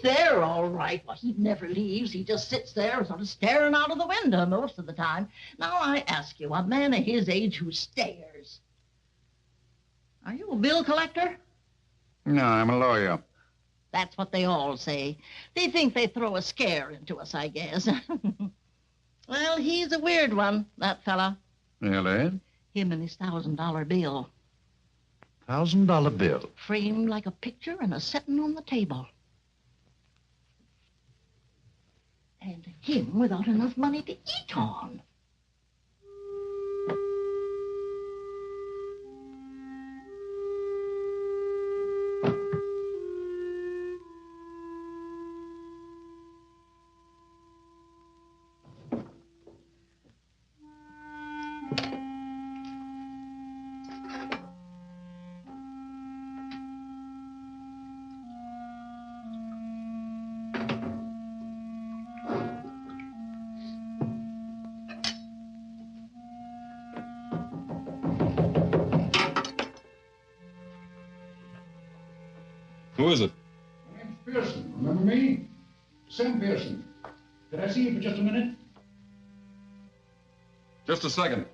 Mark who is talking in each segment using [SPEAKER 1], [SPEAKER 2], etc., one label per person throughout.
[SPEAKER 1] There, all right. Well, he never leaves. He just sits there sort of staring out of the window most of the time. Now, I ask you, a man of his age who stares. Are you a bill collector?
[SPEAKER 2] No, I'm a lawyer.
[SPEAKER 1] That's what they all say. They think they throw a scare into us, I guess. Well, he's a weird one, that fella.
[SPEAKER 2] Really?
[SPEAKER 1] Him and his $1,000 bill.
[SPEAKER 2] $1,000 bill?
[SPEAKER 1] Framed like a picture and a setting on the table. And him without enough money to eat on.
[SPEAKER 3] Who is it?
[SPEAKER 2] My name's Pearson. Remember me? Sam Pearson. Could I see you for just a minute?
[SPEAKER 3] Just a second.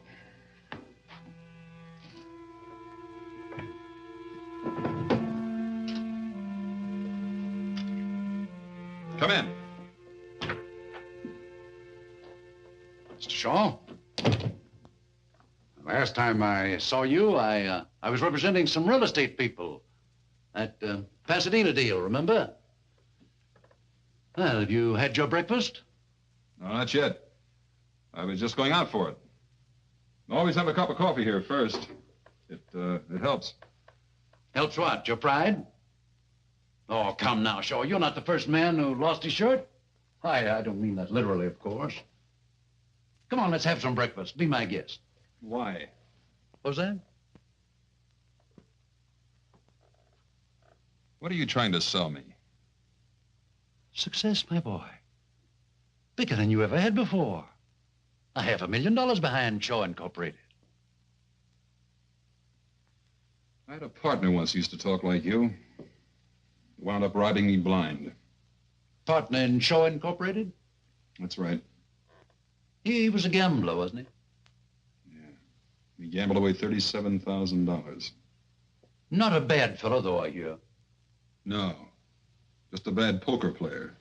[SPEAKER 3] Come in.
[SPEAKER 2] Mr. Shaw? Last time I saw you, I was representing some real estate people. That Pasadena deal, remember? Well, have you had your breakfast?
[SPEAKER 3] No, not yet. I was just going out for it. Always have a cup of coffee here first. It helps.
[SPEAKER 2] Helps what? Your pride? Oh, come now, Shaw. You're not the first man who lost his shirt. I don't mean that literally, of course. Come on, let's have some breakfast. Be my guest.
[SPEAKER 3] Why?
[SPEAKER 2] What was that?
[SPEAKER 3] What are you trying to sell me?
[SPEAKER 2] Success, my boy. Bigger than you ever had before. $500,000 behind Shaw Incorporated.
[SPEAKER 3] I had a partner once who used to talk like you. Wound up robbing me blind.
[SPEAKER 2] Partner in Shaw Incorporated?
[SPEAKER 3] That's right.
[SPEAKER 2] He was a gambler, wasn't he?
[SPEAKER 3] Yeah. He gambled away $37,000.
[SPEAKER 2] Not a bad fellow, though, I hear.
[SPEAKER 3] No. Just a bad poker player.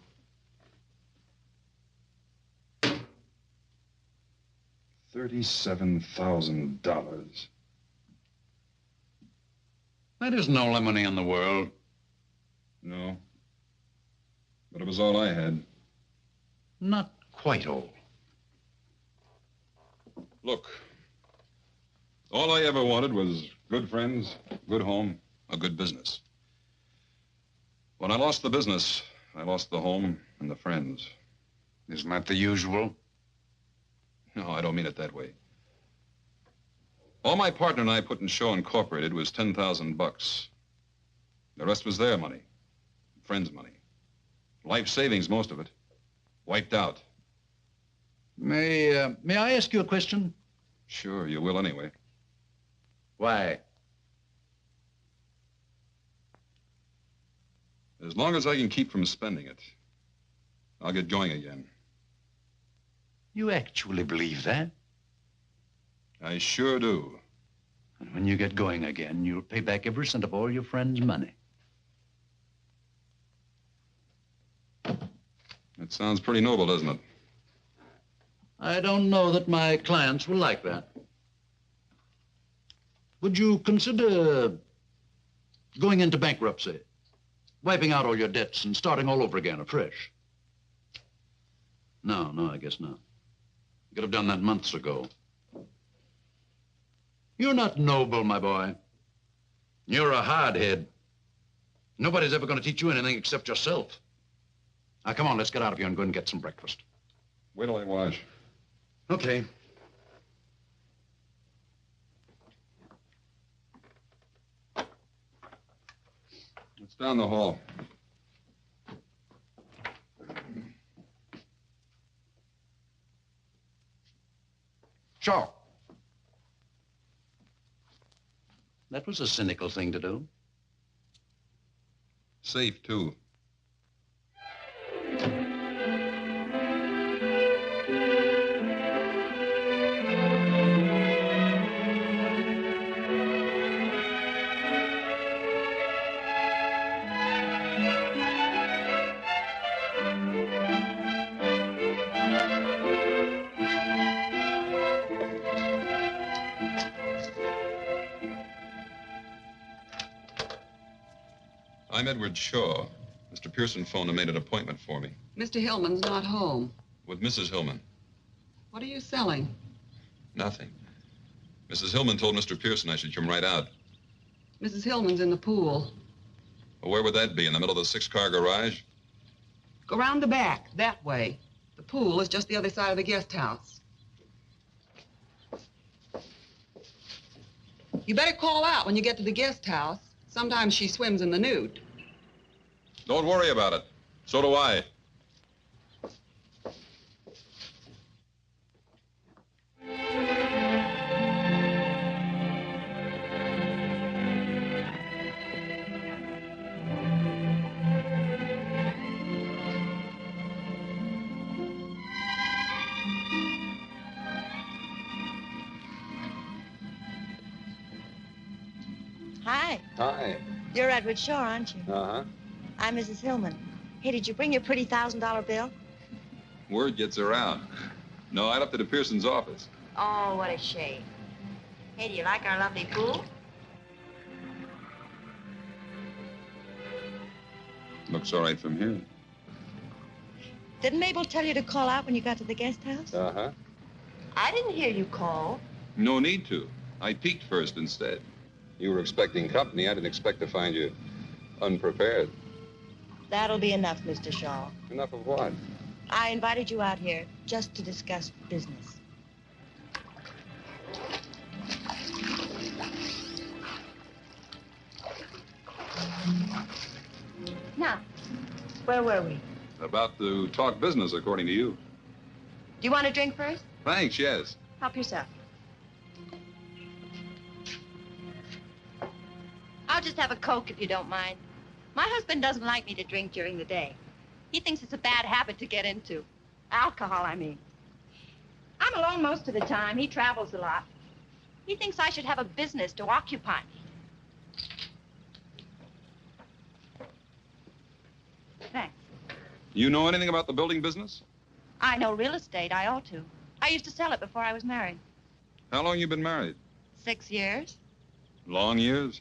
[SPEAKER 3] $37,000.
[SPEAKER 2] That isn't all the money in the world.
[SPEAKER 3] No. But it was all I had.
[SPEAKER 2] Not quite all.
[SPEAKER 3] Look, all I ever wanted was good friends, good home, a good business. When I lost the business, I lost the home and the friends.
[SPEAKER 2] Isn't that the usual?
[SPEAKER 3] No, I don't mean it that way. All my partner and I put in Shaw Incorporated was $10,000. The rest was their money, friends' money. Life savings, most of it. Wiped out.
[SPEAKER 2] May I ask you a question?
[SPEAKER 3] Sure, you will anyway.
[SPEAKER 2] Why?
[SPEAKER 3] As long as I can keep from spending it, I'll get going again.
[SPEAKER 2] You actually believe that?
[SPEAKER 3] I sure do.
[SPEAKER 2] And when you get going again, you'll pay back every cent of all your friends' money.
[SPEAKER 3] That sounds pretty noble, doesn't it?
[SPEAKER 2] I don't know that my clients will like that. Would you consider going into bankruptcy, wiping out all your debts and starting all over again afresh? No, I guess not. You could have done that months ago. You're not noble, my boy. You're a hardhead. Nobody's ever going to teach you anything except yourself. Now, come on, let's get out of here and go and get some breakfast.
[SPEAKER 3] Wait till I wash.
[SPEAKER 2] Okay.
[SPEAKER 3] It's down the hall.
[SPEAKER 2] Sure. That was a cynical thing to do.
[SPEAKER 3] Safe, too. I'm Edward Shaw. Mr. Pearson phoned and made an appointment for me.
[SPEAKER 4] Mr. Hillman's not home.
[SPEAKER 3] With Mrs. Hillman.
[SPEAKER 4] What are you selling?
[SPEAKER 3] Nothing. Mrs. Hillman told Mr. Pearson I should come right out.
[SPEAKER 4] Mrs. Hillman's in the pool.
[SPEAKER 3] Well, where would that be? In the middle of the 6-car garage?
[SPEAKER 4] Go round the back, that way. The pool is just the other side of the guest house. You better call out when you get to the guest house. Sometimes she swims in the nude.
[SPEAKER 3] Don't worry about it. So do I.
[SPEAKER 5] Hi.
[SPEAKER 6] Hi.
[SPEAKER 5] You're Edward Shaw, aren't you?
[SPEAKER 6] Uh-huh.
[SPEAKER 5] I'm Mrs. Hillman. Hey, did you bring your pretty $1,000 bill?
[SPEAKER 3] Word gets around. No, I left it at Pearson's office.
[SPEAKER 5] Oh, what a shame. Hey, do you like our lovely pool?
[SPEAKER 3] Looks all right from here.
[SPEAKER 5] Didn't Mabel tell you to call out when you got to the guest house?
[SPEAKER 6] Uh-huh.
[SPEAKER 5] I didn't hear you call.
[SPEAKER 3] No need to. I peeked first instead.
[SPEAKER 6] You were expecting company. I didn't expect to find you unprepared.
[SPEAKER 5] That'll be enough, Mr. Shaw.
[SPEAKER 6] Enough of what?
[SPEAKER 5] I invited you out here just to discuss business. Now, where were we?
[SPEAKER 3] About to talk business, according to you.
[SPEAKER 5] Do you want a drink first?
[SPEAKER 3] Thanks, yes.
[SPEAKER 5] Help yourself. I'll just have a Coke if you don't mind. My husband doesn't like me to drink during the day. He thinks it's a bad habit to get into. Alcohol, I mean. I'm alone most of the time. He travels a lot. He thinks I should have a business to occupy me. Thanks.
[SPEAKER 3] You know anything about the building business?
[SPEAKER 5] I know real estate. I ought to. I used to sell it before I was married.
[SPEAKER 3] How long you been married?
[SPEAKER 5] 6 years.
[SPEAKER 3] Long years?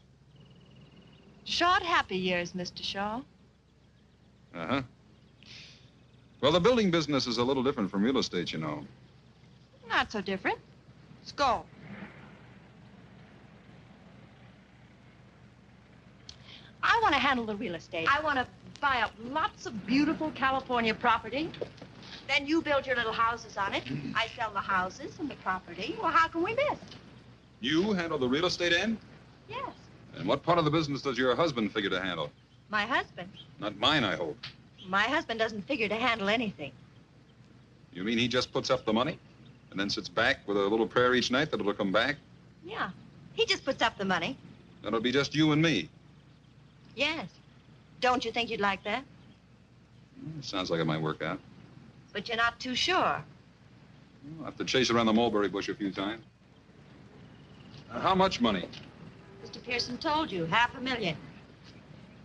[SPEAKER 5] Short, happy years, Mr. Shaw.
[SPEAKER 3] Uh-huh. Well, the building business is a little different from real estate, you know.
[SPEAKER 5] Not so different. Let's go. I want to handle the real estate. I want to buy up lots of beautiful California property. Then you build your little houses on it. I sell the houses and the property. Well, how can we miss?
[SPEAKER 3] You handle the real estate end?
[SPEAKER 5] Yes.
[SPEAKER 3] And what part of the business does your husband figure to handle?
[SPEAKER 5] My husband.
[SPEAKER 3] Not mine, I hope.
[SPEAKER 5] My husband doesn't figure to handle anything.
[SPEAKER 3] You mean he just puts up the money and then sits back with a little prayer each night that it'll come back?
[SPEAKER 5] Yeah. He just puts up the money.
[SPEAKER 3] Then it'll be just you and me.
[SPEAKER 5] Yes. Don't you think you'd like that?
[SPEAKER 3] Sounds like it might work out.
[SPEAKER 5] But you're not too sure.
[SPEAKER 3] I'll have to chase around the mulberry bush a few times. How much money?
[SPEAKER 5] Mr. Pearson told you, $500,000.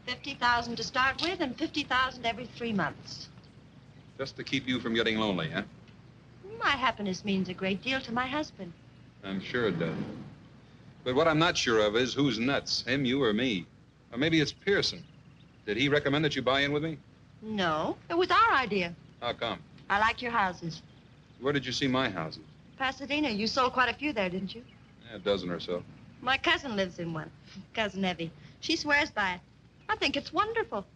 [SPEAKER 5] 50,000 to start with and 50,000 every 3 months.
[SPEAKER 3] Just to keep you from getting lonely, huh?
[SPEAKER 5] My happiness means a great deal to my husband.
[SPEAKER 3] I'm sure it does. But what I'm not sure of is who's nuts, him, you, or me. Or maybe it's Pearson. Did he recommend that you buy in with me?
[SPEAKER 5] No, it was our idea.
[SPEAKER 3] How come?
[SPEAKER 5] I like your houses.
[SPEAKER 3] Where did you see my houses?
[SPEAKER 5] Pasadena, you sold quite a few there, didn't you?
[SPEAKER 3] A dozen or so.
[SPEAKER 5] My cousin lives in one. Cousin Evie. She swears by it. I think it's wonderful.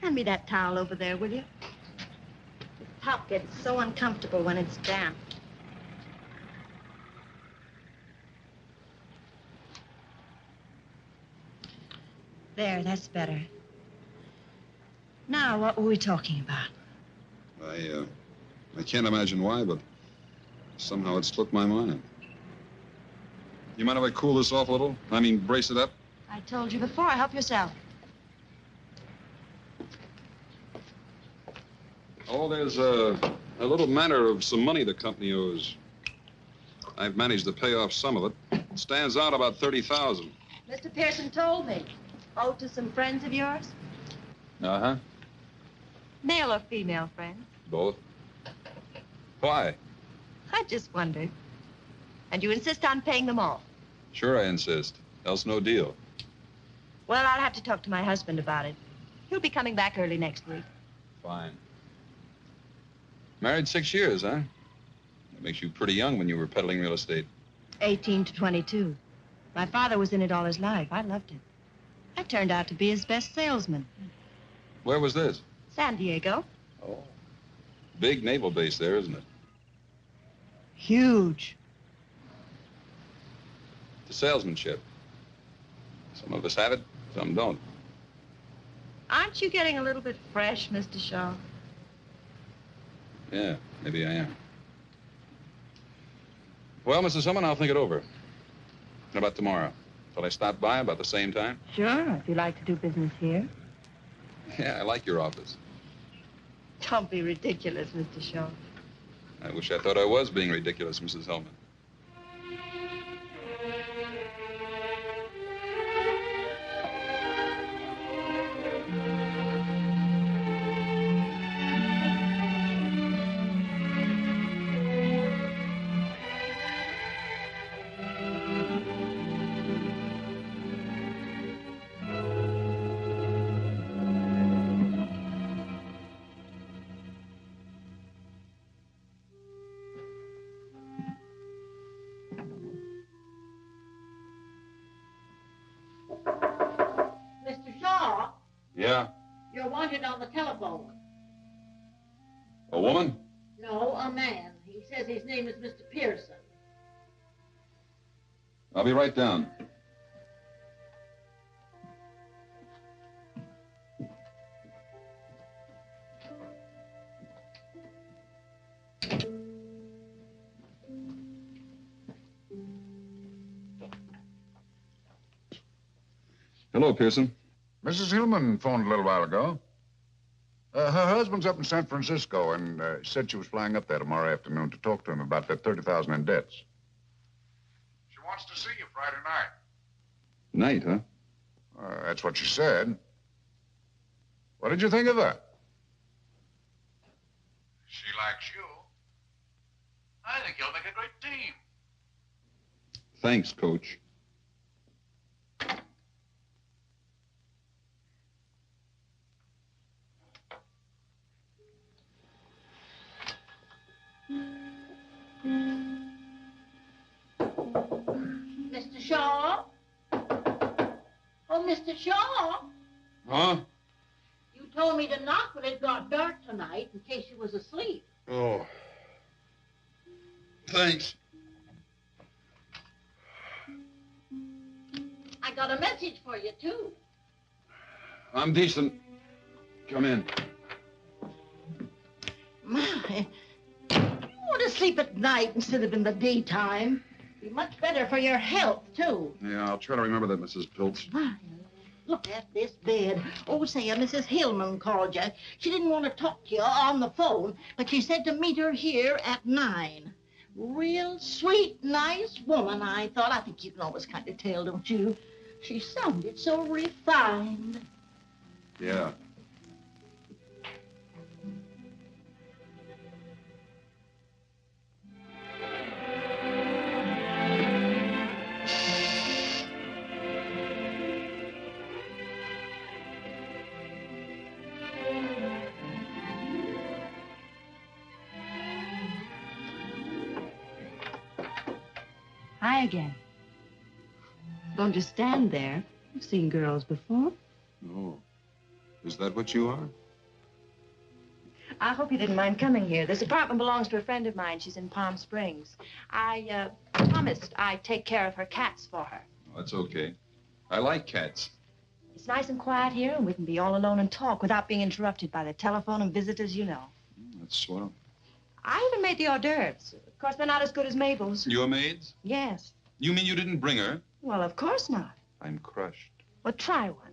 [SPEAKER 5] Hand me that towel over there, will you? The top gets so uncomfortable when it's damp. There, that's better. Now, what were we talking about?
[SPEAKER 3] I can't imagine why, but somehow it slipped my mind. You mind if I cool this off a little? I mean, brace it up?
[SPEAKER 5] I told you before, help yourself.
[SPEAKER 3] Oh, there's a little matter of some money the company owes. I've managed to pay off some of it. It stands out about 30,000.
[SPEAKER 5] Mr. Pearson told me. Owed to some friends of yours?
[SPEAKER 3] Uh-huh.
[SPEAKER 5] Male or female friends?
[SPEAKER 3] Both. Why?
[SPEAKER 5] I just wondered. And you insist on paying them all?
[SPEAKER 3] Sure, I insist. Else no deal.
[SPEAKER 5] Well, I'll have to talk to my husband about it. He'll be coming back early next week.
[SPEAKER 3] Fine. Married 6 years, huh? That makes you pretty young when you were peddling real estate.
[SPEAKER 5] 18 to 22. My father was in it all his life. I loved it. I turned out to be his best salesman.
[SPEAKER 3] Where was this?
[SPEAKER 5] San Diego.
[SPEAKER 3] Oh. Big naval base there, isn't it?
[SPEAKER 5] Huge.
[SPEAKER 3] The salesmanship. Some of us have it, some don't.
[SPEAKER 5] Aren't you getting a little bit fresh, Mr. Shaw?
[SPEAKER 3] Yeah, maybe I am. Well, Mrs. Hillman, I'll think it over. How about tomorrow? Shall I stop by about the same time?
[SPEAKER 5] Sure, if you like to do business here.
[SPEAKER 3] Yeah, I like your office.
[SPEAKER 5] Don't be ridiculous, Mr. Shaw.
[SPEAKER 3] I wish I thought I was being ridiculous, Mrs. Hillman.
[SPEAKER 1] Mr. Shaw,
[SPEAKER 3] Yeah?
[SPEAKER 1] you're wanted on the telephone.
[SPEAKER 3] A woman?
[SPEAKER 1] No, a man. He says his name is Mr. Pearson.
[SPEAKER 3] I'll be right down. Hello, Pearson.
[SPEAKER 7] Mrs. Hillman phoned a little while ago. Her husband's up in San Francisco and said she was flying up there tomorrow afternoon to talk to him about that 30,000 in debts. She wants to see you Friday night.
[SPEAKER 3] Night, huh?
[SPEAKER 7] That's what she said. What did you think of her? She likes you. I think you'll make a great team.
[SPEAKER 3] Thanks, Coach.
[SPEAKER 1] Mr. Shaw? Oh, Mr. Shaw?
[SPEAKER 3] Huh?
[SPEAKER 1] You told me to knock when it got dark tonight in case you was asleep.
[SPEAKER 3] Oh. Thanks.
[SPEAKER 1] got a message for you, too.
[SPEAKER 3] I'm decent. Come in.
[SPEAKER 1] My, you want to sleep at night instead of in the daytime. Be much better for your health, too.
[SPEAKER 3] Yeah, I'll try to remember that, Mrs. Piltz.
[SPEAKER 1] My, look at this bed. Oh, say, Mrs. Hillman called you. She didn't want to talk to you on the phone, but she said to meet her here at 9. Real sweet, nice woman, I thought. I think you can always kind of tell, don't you? She sounded so refined.
[SPEAKER 3] Yeah.
[SPEAKER 5] Hi again. Don't just stand there. You've seen girls before.
[SPEAKER 3] Oh. Is that what you are?
[SPEAKER 5] I hope you didn't mind coming here. This apartment belongs to a friend of mine. She's in Palm Springs. I promised I'd take care of her cats for her.
[SPEAKER 3] Oh, that's okay. I like cats.
[SPEAKER 5] It's nice and quiet here, and we can be all alone and talk without being interrupted by the telephone and visitors you know.
[SPEAKER 3] That's swell.
[SPEAKER 5] I even made the hors d'oeuvres. Of course, they're not as good as Mabel's.
[SPEAKER 3] Your maids?
[SPEAKER 5] Yes.
[SPEAKER 3] You mean you didn't bring her?
[SPEAKER 5] Well, of course not.
[SPEAKER 3] I'm crushed.
[SPEAKER 5] Well, try one.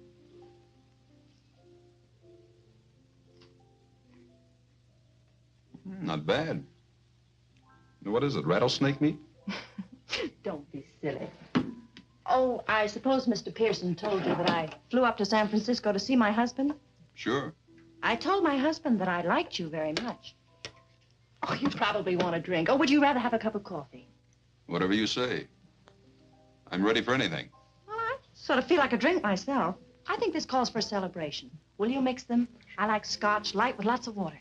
[SPEAKER 3] Not bad. What is it, rattlesnake meat?
[SPEAKER 5] Don't be silly. Oh, I suppose Mr. Pearson told you that I flew up to San Francisco to see my husband?
[SPEAKER 3] Sure.
[SPEAKER 5] I told my husband that I liked you very much. Oh, you probably want a drink. Or would you rather have a cup of coffee?
[SPEAKER 3] Whatever you say. I'm ready for anything.
[SPEAKER 5] Well, I sort of feel like a drink myself. I think this calls for a celebration. Will you mix them? I like scotch, light with lots of water.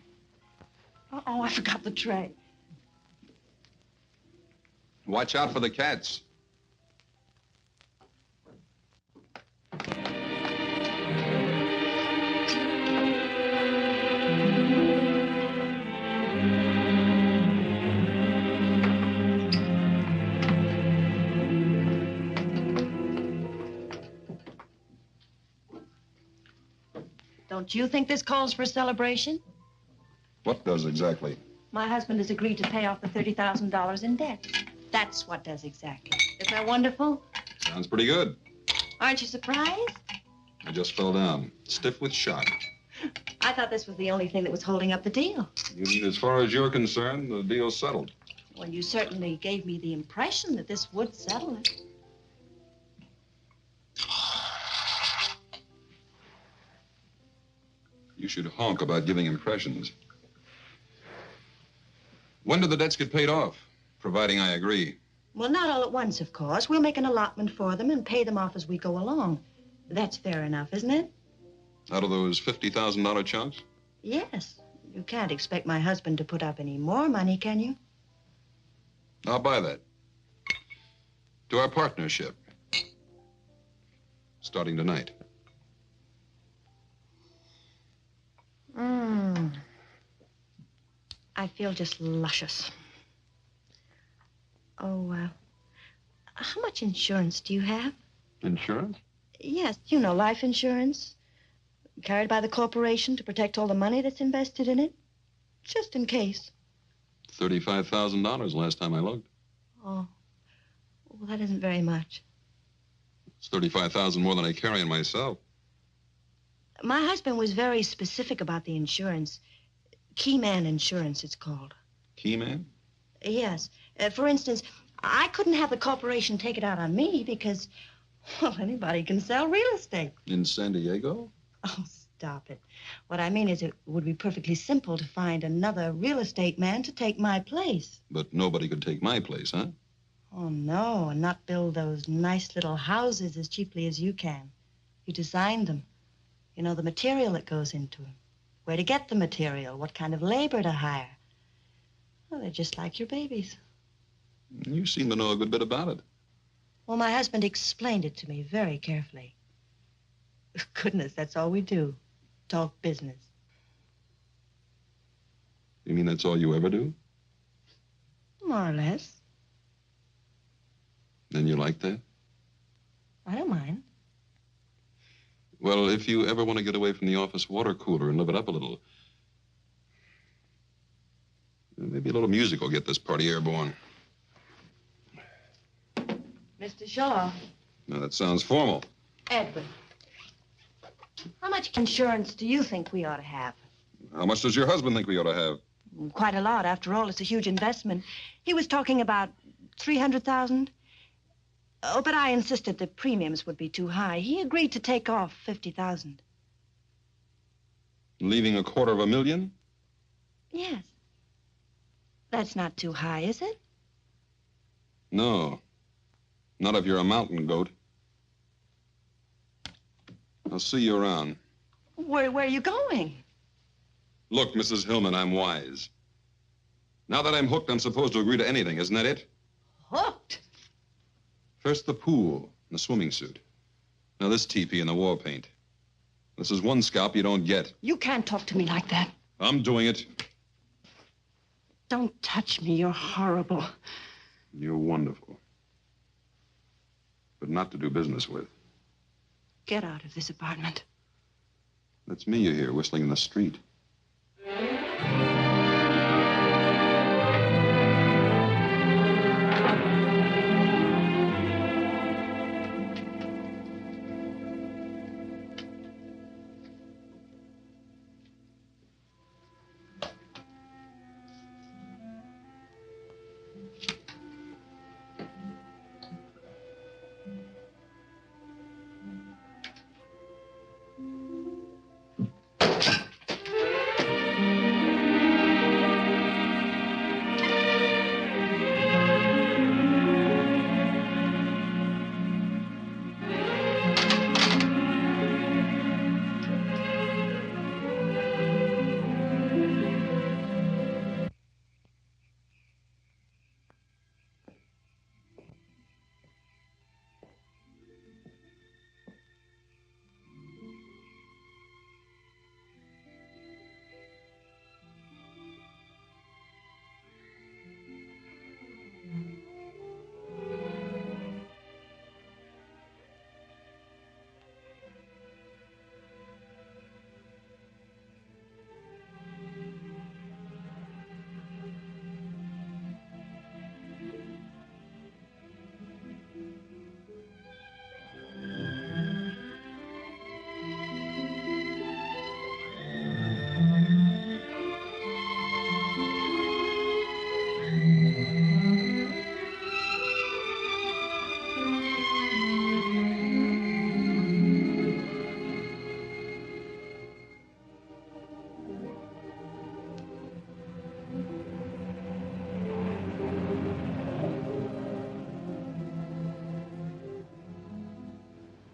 [SPEAKER 5] Uh-oh, I forgot the tray.
[SPEAKER 3] Watch out for the cats.
[SPEAKER 5] Don't you think this calls for a celebration?
[SPEAKER 3] What does exactly?
[SPEAKER 5] My husband has agreed to pay off the $30,000 in debt. That's what does exactly. Isn't that wonderful?
[SPEAKER 3] Sounds pretty good.
[SPEAKER 5] Aren't you surprised?
[SPEAKER 3] I just fell down, stiff with shock.
[SPEAKER 5] I thought this was the only thing that was holding up the deal.
[SPEAKER 3] You mean as far as you're concerned, the deal's settled?
[SPEAKER 5] Well, you certainly gave me the impression that this would settle it.
[SPEAKER 3] You should honk about giving impressions. When do the debts get paid off? Providing I agree.
[SPEAKER 5] Well, not all at once, of course. We'll make an allotment for them and pay them off as we go along. That's fair enough, isn't it?
[SPEAKER 3] Out of those $50,000 chunks?
[SPEAKER 5] Yes. You can't expect my husband to put up any more money, can you?
[SPEAKER 3] I'll buy that. To our partnership. Starting tonight.
[SPEAKER 5] I feel just luscious. Oh, how much insurance do you have?
[SPEAKER 3] Insurance?
[SPEAKER 5] Yes, you know, life insurance. Carried by the corporation to protect all the money that's invested in it. Just in case.
[SPEAKER 3] $35,000 last time I looked.
[SPEAKER 5] Oh, well, that isn't very much.
[SPEAKER 3] It's $35,000 more than I carry in myself.
[SPEAKER 5] My husband was very specific about the insurance. Key man insurance, it's called.
[SPEAKER 3] Key man?
[SPEAKER 5] Yes. For instance, I couldn't have the corporation take it out on me because, well, anybody can sell real estate.
[SPEAKER 3] In San Diego?
[SPEAKER 5] Oh, stop it. What I mean is it would be perfectly simple to find another real estate man to take my place.
[SPEAKER 3] But nobody could take my place, huh?
[SPEAKER 5] Oh, no, and not build those nice little houses as cheaply as you can. You designed them. You know the material that goes into them. Where to get the material, what kind of labor to hire. Well, they're just like your babies.
[SPEAKER 3] You seem to know a good bit about it.
[SPEAKER 5] Well, my husband explained it to me very carefully. Goodness, that's all we do. Talk business.
[SPEAKER 3] You mean that's all you ever do?
[SPEAKER 5] More or less.
[SPEAKER 3] Then you like that?
[SPEAKER 5] I don't mind.
[SPEAKER 3] Well, if you ever want to get away from the office water cooler and live it up a little, maybe a little music will get this party airborne.
[SPEAKER 5] Mr. Shaw.
[SPEAKER 3] Now, that sounds formal.
[SPEAKER 5] Edward. How much insurance do you think we ought to have?
[SPEAKER 3] How much does your husband think we ought to have?
[SPEAKER 5] Quite a lot. After all, it's a huge investment. He was talking about 300,000. Oh, but I insisted the premiums would be too high. He agreed to take off 50,000.
[SPEAKER 3] Leaving $250,000?
[SPEAKER 5] Yes. That's not too high, is it?
[SPEAKER 3] No. Not if you're a mountain goat. I'll see you around.
[SPEAKER 5] Where are you going?
[SPEAKER 3] Look, Mrs. Hillman, I'm wise. Now that I'm hooked, I'm supposed to agree to anything, isn't that it?
[SPEAKER 5] Hooked?
[SPEAKER 3] First the pool and the swimming suit. Now this teepee and the war paint. This is one scalp you don't get.
[SPEAKER 5] You can't talk to me like that.
[SPEAKER 3] I'm doing it.
[SPEAKER 5] Don't touch me. You're horrible.
[SPEAKER 3] You're wonderful. But not to do business with.
[SPEAKER 5] Get out of this apartment.
[SPEAKER 3] That's me you hear whistling in the street.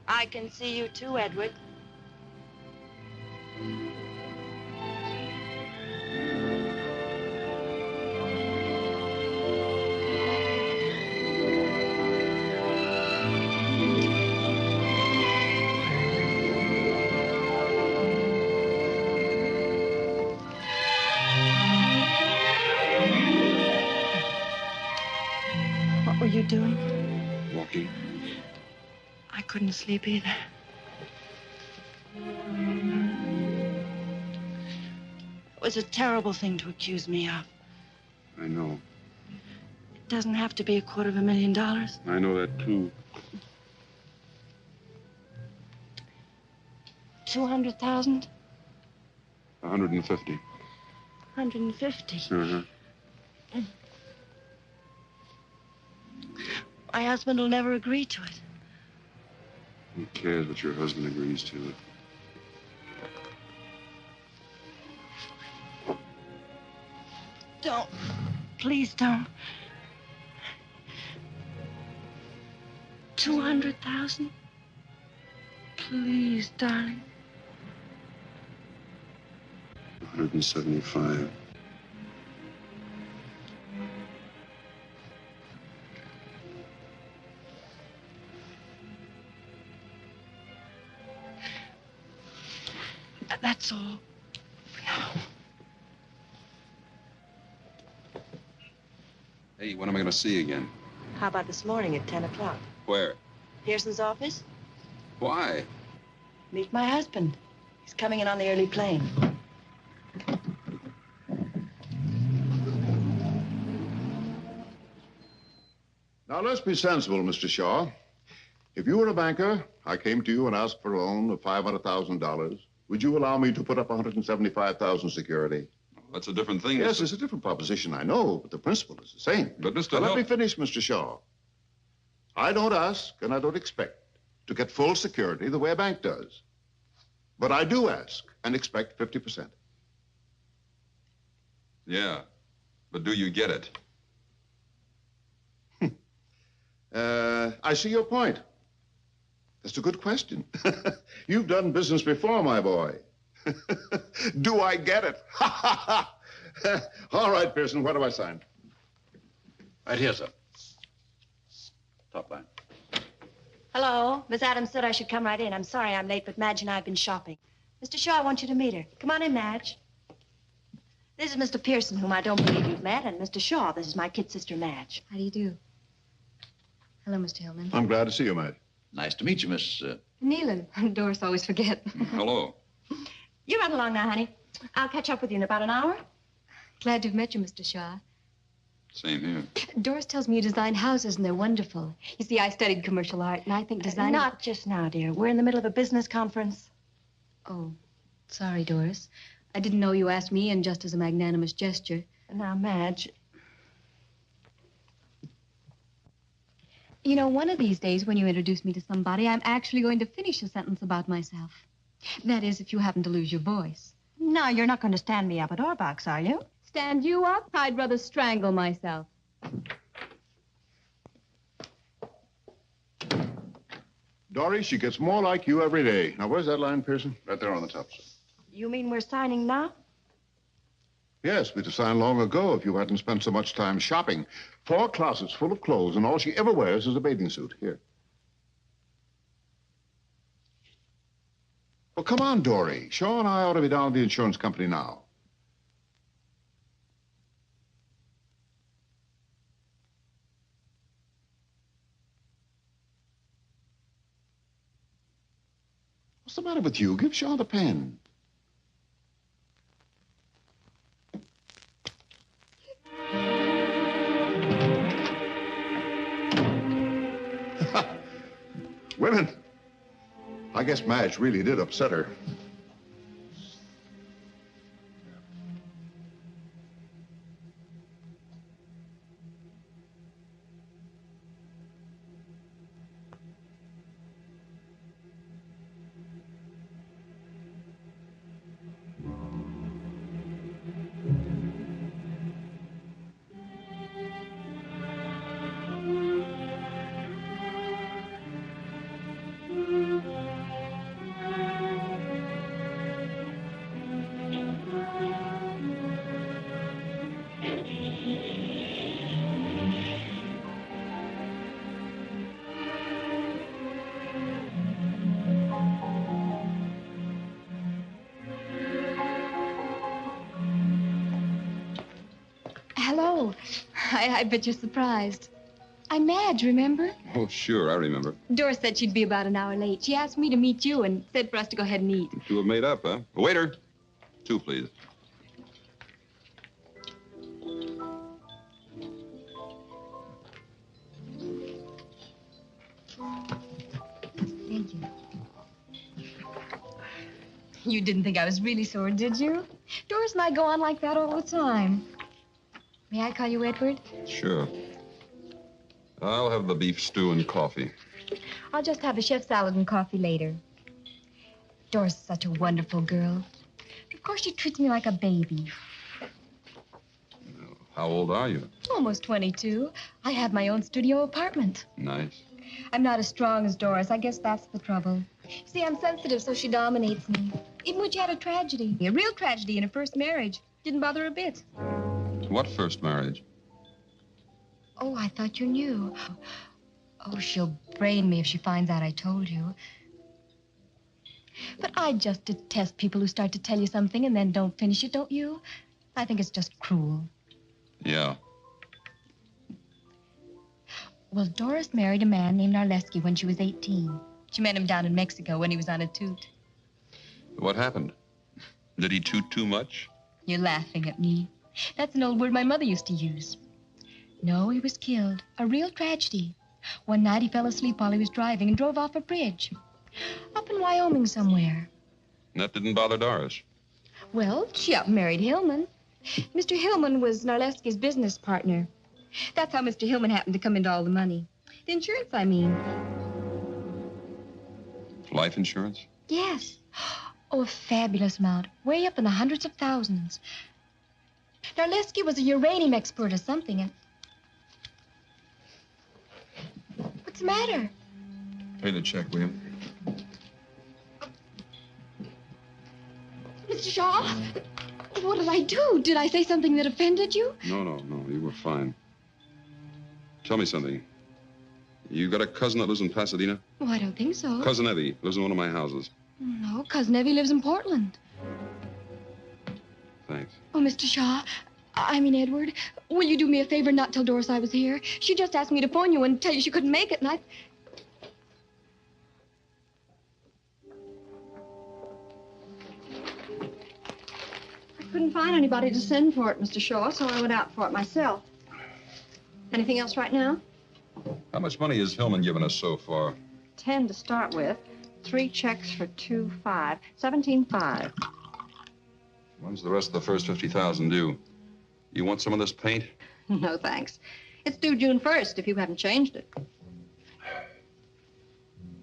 [SPEAKER 5] I can see you too, Edward. What were you doing?
[SPEAKER 3] Walking.
[SPEAKER 5] I couldn't sleep either. It was a terrible thing to accuse me of.
[SPEAKER 3] I know.
[SPEAKER 5] It doesn't have to be $250,000.
[SPEAKER 3] I know that, too.
[SPEAKER 5] 200,000?
[SPEAKER 3] 150.
[SPEAKER 5] 150.
[SPEAKER 3] Uh-huh.
[SPEAKER 5] My husband will never agree to it.
[SPEAKER 3] Who cares what your husband agrees to?
[SPEAKER 5] Don't. Please don't. 200,000? Please, darling.
[SPEAKER 3] 175.
[SPEAKER 5] That's all for now.
[SPEAKER 3] Hey, when am I going to see you again?
[SPEAKER 5] How about this morning at 10 o'clock?
[SPEAKER 3] Where?
[SPEAKER 5] Pearson's office?
[SPEAKER 3] Why?
[SPEAKER 5] Meet my husband. He's coming in on the early plane.
[SPEAKER 7] Now, let's be sensible, Mr. Shaw. If you were a banker, I came to you and asked for a loan of $500,000, would you allow me to put up $175,000 security?
[SPEAKER 3] That's a different thing.
[SPEAKER 7] Yes, it's a different proposition, I know, but the principle is the same.
[SPEAKER 3] But, Mr.
[SPEAKER 7] Now,
[SPEAKER 3] Hill...
[SPEAKER 7] let me finish, Mr. Shaw. I don't ask and I don't expect to get full security the way a bank does. But I do ask and expect 50%.
[SPEAKER 3] Yeah, but do you get it?
[SPEAKER 7] I see your point. That's a good question. You've done business before, my boy. Do I get it? All right, Pearson, what do I sign?
[SPEAKER 2] Right here, sir. Top line.
[SPEAKER 5] Hello. Miss Adams said I should come right in. I'm sorry I'm late, but Madge and I have been shopping. Mr. Shaw, I want you to meet her. Come on in, Madge. This is Mr. Pearson, whom I don't believe you've met, and Mr. Shaw. This is my kid sister, Madge.
[SPEAKER 8] How do you do? Hello, Mr. Hillman.
[SPEAKER 7] I'm glad to see you, Madge.
[SPEAKER 2] Nice to meet you, Miss...
[SPEAKER 8] Nealon. Doris always forget.
[SPEAKER 3] Hello.
[SPEAKER 5] You run along now, honey. I'll catch up with you in about an hour.
[SPEAKER 8] Glad to have met you, Mr. Shaw.
[SPEAKER 3] Same here.
[SPEAKER 8] Doris tells me you design houses, and they're wonderful. You see, I studied commercial art, and I think designing...
[SPEAKER 5] Not just now, dear. We're in the middle of a business conference.
[SPEAKER 8] Oh, sorry, Doris. I didn't know you asked me in just as a magnanimous gesture.
[SPEAKER 5] Now, Madge...
[SPEAKER 8] You know, one of these days, when you introduce me to somebody, I'm actually going to finish a sentence about myself. That is, if you happen to lose your voice.
[SPEAKER 5] No, you're not going to stand me up at Orbach's, are you?
[SPEAKER 8] Stand you up? I'd rather strangle myself.
[SPEAKER 7] Dory, she gets more like you every day. Now, where's that line, Pearson? Right there on the top, sir.
[SPEAKER 5] You mean we're signing now?
[SPEAKER 7] Yes, we'd have signed long ago if you hadn't spent so much time shopping. 4 closets full of clothes, and all she ever wears is a bathing suit. Here. Well, come on, Dory. Shaw and I ought to be down at the insurance company now. What's the matter with you? Give Shaw the pen. Women. I guess Madge really did upset her.
[SPEAKER 8] Hello. I bet you're surprised. I'm Madge, remember?
[SPEAKER 3] Oh, sure, I remember.
[SPEAKER 8] Doris said she'd be about an hour late. She asked me to meet you and said for us to go ahead and eat.
[SPEAKER 3] You two have made up, huh? Waiter. 2, please.
[SPEAKER 8] Thank you. You didn't think I was really sore, did you? Doris and I go on like that all the time. May I call you Edward?
[SPEAKER 3] Sure. I'll have the beef stew and coffee.
[SPEAKER 8] I'll just have a chef salad and coffee later. Doris is such a wonderful girl. Of course, she treats me like a baby.
[SPEAKER 3] How old are you?
[SPEAKER 8] Almost 22. I have my own studio apartment.
[SPEAKER 3] Nice.
[SPEAKER 8] I'm not as strong as Doris. I guess that's the trouble. See, I'm sensitive, so she dominates me. Even when she had a tragedy, a real tragedy in her first marriage, didn't bother her a bit.
[SPEAKER 3] What first marriage?
[SPEAKER 8] Oh, I thought you knew. Oh, she'll brain me if she finds out I told you. But I just detest people who start to tell you something and then don't finish it, don't you? I think it's just cruel.
[SPEAKER 3] Yeah.
[SPEAKER 8] Well, Doris married a man named Arleski when she was 18. She met him down in Mexico when he was on a toot.
[SPEAKER 3] What happened? Did he toot too much?
[SPEAKER 8] You're laughing at me. That's an old word my mother used to use. No, he was killed. A real tragedy. One night he fell asleep while he was driving and drove off a bridge. Up in Wyoming somewhere.
[SPEAKER 3] And that didn't bother Doris.
[SPEAKER 8] Well, she up and married Hillman. Mr. Hillman was Narleski's business partner. That's how Mr. Hillman happened to come into all the money. The insurance, I mean.
[SPEAKER 3] Life insurance?
[SPEAKER 8] Yes. Oh, a fabulous amount. Way up in the hundreds of thousands. Narleski was a uranium expert or something, and... What's the matter?
[SPEAKER 3] Pay the check, will you?
[SPEAKER 8] Mr. Shaw, what did I do? Did I say something that offended you?
[SPEAKER 3] No. You were fine. Tell me something. You got a cousin that lives in Pasadena?
[SPEAKER 8] Oh, I don't think so.
[SPEAKER 3] Cousin Evie lives in one of my houses.
[SPEAKER 8] No, Cousin Evie lives in Portland.
[SPEAKER 3] Thanks.
[SPEAKER 8] Oh, Mr. Shaw, I mean Edward, will you do me a favor and not tell Doris I was here? She just asked me to phone you and tell you she couldn't make it, and I
[SPEAKER 5] couldn't find anybody to send for it, Mr. Shaw, so I went out for it myself. Anything else right now?
[SPEAKER 3] How much money has Hillman given us so far?
[SPEAKER 5] 10 to start with. 3 checks for 2.5. 17.5.
[SPEAKER 3] When's the rest of the first 50,000 due? You want some of this paint?
[SPEAKER 5] No, thanks. It's due June 1st if you haven't changed it.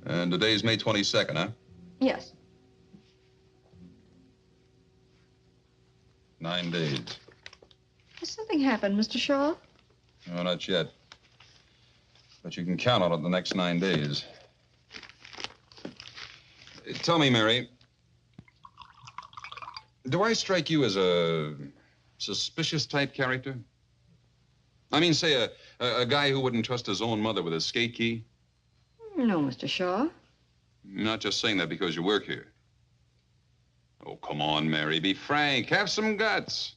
[SPEAKER 3] And today's May 22nd, huh?
[SPEAKER 5] Yes.
[SPEAKER 3] 9 days.
[SPEAKER 5] Has something happened, Mr. Shaw?
[SPEAKER 3] No, not yet. But you can count on it the next 9 days. Tell me, Mary, do I strike you as a suspicious type character? I mean, say, a guy who wouldn't trust his own mother with a skate key?
[SPEAKER 5] No, Mr. Shaw.
[SPEAKER 3] You're not just saying that because you work here. Oh, come on, Mary, be frank. Have some guts.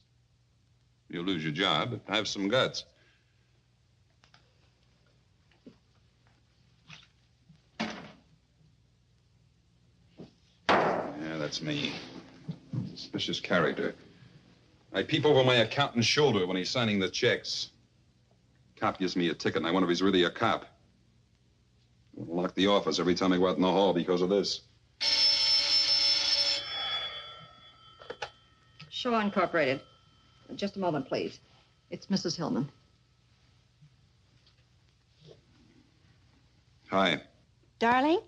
[SPEAKER 3] You'll lose your job, but have some guts. Yeah, that's me. Suspicious character. I peep over my accountant's shoulder when he's signing the checks. Cop gives me a ticket, and I wonder if he's really a cop. I'll lock the office every time I go out in the hall because of this.
[SPEAKER 5] Shaw Incorporated. Just a moment, please. It's Mrs. Hillman.
[SPEAKER 3] Hi.
[SPEAKER 5] Darling,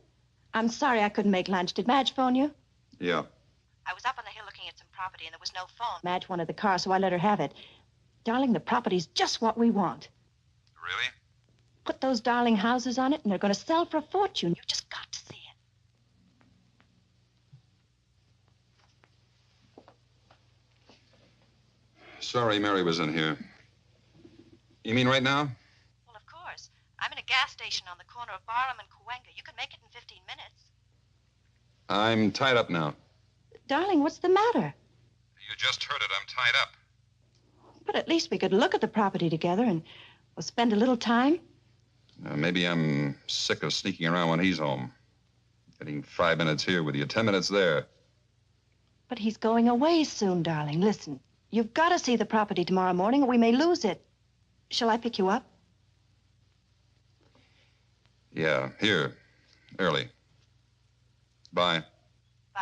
[SPEAKER 5] I'm sorry I couldn't make lunch. Did Madge phone you?
[SPEAKER 3] Yeah.
[SPEAKER 5] I was up on the hill looking at some property, and there was no phone. Madge wanted the car, so I let her have it. Darling, the property's just what we want.
[SPEAKER 3] Really?
[SPEAKER 5] Put those darling houses on it, and they're going to sell for a fortune. You just got to see it.
[SPEAKER 3] Sorry Mary was in here. You mean right now?
[SPEAKER 5] Well, of course. I'm in a gas station on the corner of Barham and Cahuenga. You can make it in 15 minutes.
[SPEAKER 3] I'm tied up now.
[SPEAKER 5] Darling, what's the matter?
[SPEAKER 3] You just heard it. I'm tied up.
[SPEAKER 5] But at least we could look at the property together and we'll spend a little time.
[SPEAKER 3] Maybe I'm sick of sneaking around when he's home. Getting 5 minutes here with you, 10 minutes there.
[SPEAKER 5] But he's going away soon, darling. Listen, you've got to see the property tomorrow morning or we may lose it. Shall I pick you up?
[SPEAKER 3] Yeah, here. Early. Bye.
[SPEAKER 5] Bye.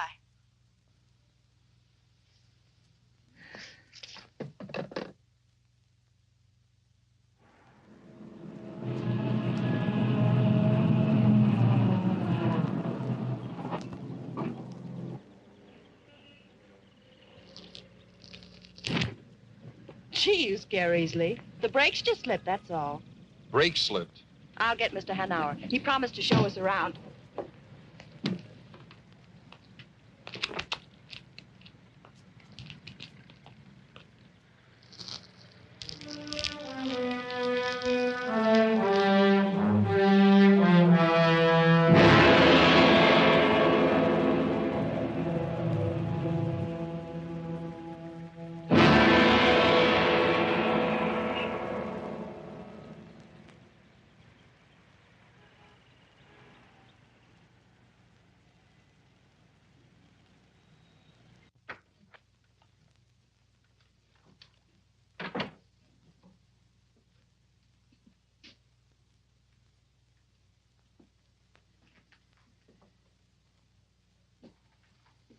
[SPEAKER 5] Gee, you scare easily. The brakes just slipped, that's all.
[SPEAKER 3] Brake slipped.
[SPEAKER 5] I'll get Mr. Hanauer. He promised to show us around.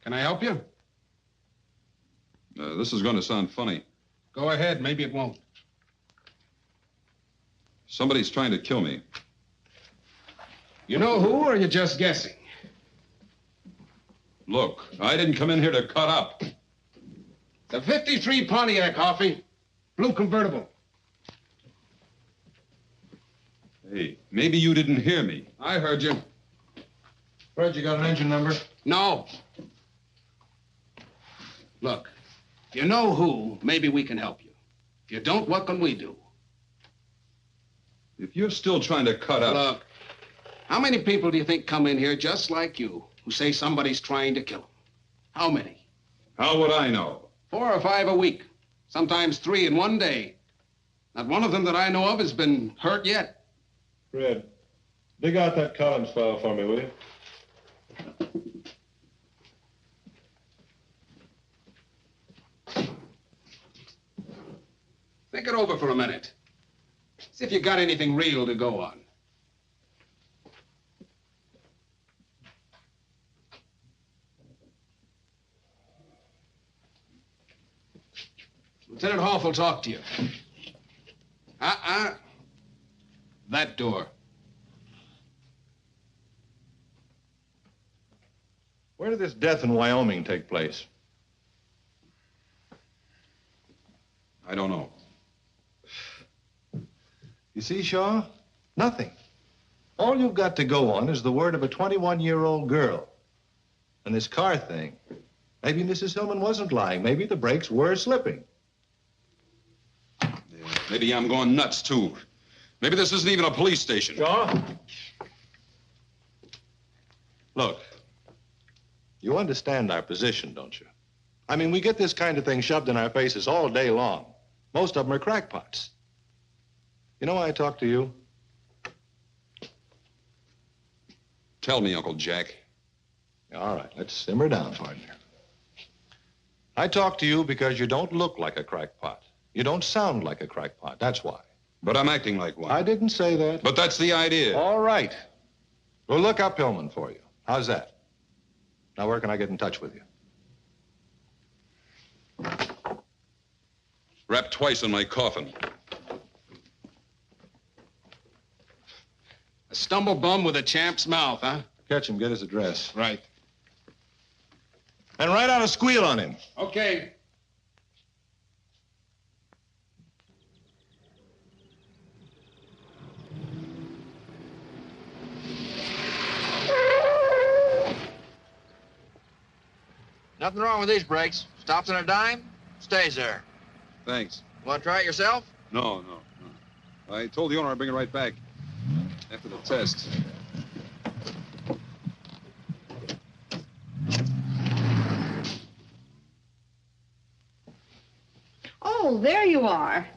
[SPEAKER 9] Can I help you?
[SPEAKER 3] This is going to sound funny.
[SPEAKER 9] Go ahead. Maybe it won't.
[SPEAKER 3] Somebody's trying to kill me.
[SPEAKER 9] You know who, or are you just guessing?
[SPEAKER 3] Look, I didn't come in here to cut up.
[SPEAKER 9] The 53 Pontiac, Hoffy. Blue convertible.
[SPEAKER 3] Hey, maybe you didn't hear me.
[SPEAKER 9] I heard you.
[SPEAKER 10] Fred, you got an engine number?
[SPEAKER 9] No. Look, if you know who, maybe we can help you. If you don't, what can we do?
[SPEAKER 3] If you're still trying to cut up...
[SPEAKER 9] Look, how many people do you think come in here just like you who say somebody's trying to kill them? How many?
[SPEAKER 3] How would I know?
[SPEAKER 9] 4 or 5 a week. Sometimes 3 in one day. Not one of them that I know of has been hurt yet.
[SPEAKER 10] Fred, dig out that Collins file for me, will you?
[SPEAKER 9] Think it over for a minute. See if you got anything real to go on. Lieutenant Hoff will talk to you. That door.
[SPEAKER 10] Where did this death in Wyoming take place?
[SPEAKER 3] I don't know.
[SPEAKER 10] You see, Shaw? Nothing. All you've got to go on is the word of a 21-year-old girl. And this car thing. Maybe Mrs. Hillman wasn't lying. Maybe the brakes were slipping.
[SPEAKER 3] Yeah, maybe I'm going nuts, too. Maybe this isn't even a police station.
[SPEAKER 10] Shaw? Look, you understand our position, don't you? I mean, we get this kind of thing shoved in our faces all day long. Most of them are crackpots. You know why I talk to you?
[SPEAKER 3] Tell me, Uncle Jack.
[SPEAKER 10] All right, let's simmer down, partner. I talk to you because you don't look like a crackpot. You don't sound like a crackpot, that's why.
[SPEAKER 3] But I'm acting like one.
[SPEAKER 10] I didn't say that.
[SPEAKER 3] But that's the idea.
[SPEAKER 10] All right. We'll look up Hillman for you. How's that? Now, where can I get in touch with you?
[SPEAKER 3] Wrapped twice in my coffin.
[SPEAKER 9] A stumble bum with a champ's mouth, huh?
[SPEAKER 10] Catch him, get his address.
[SPEAKER 9] Right.
[SPEAKER 10] And write out a squeal on him.
[SPEAKER 9] Okay.
[SPEAKER 11] Nothing wrong with these brakes. Stops on a dime, stays there.
[SPEAKER 3] Thanks.
[SPEAKER 11] Want to try it yourself?
[SPEAKER 3] No. I told the owner I'd bring it right back after the test.
[SPEAKER 5] Oh, there you are.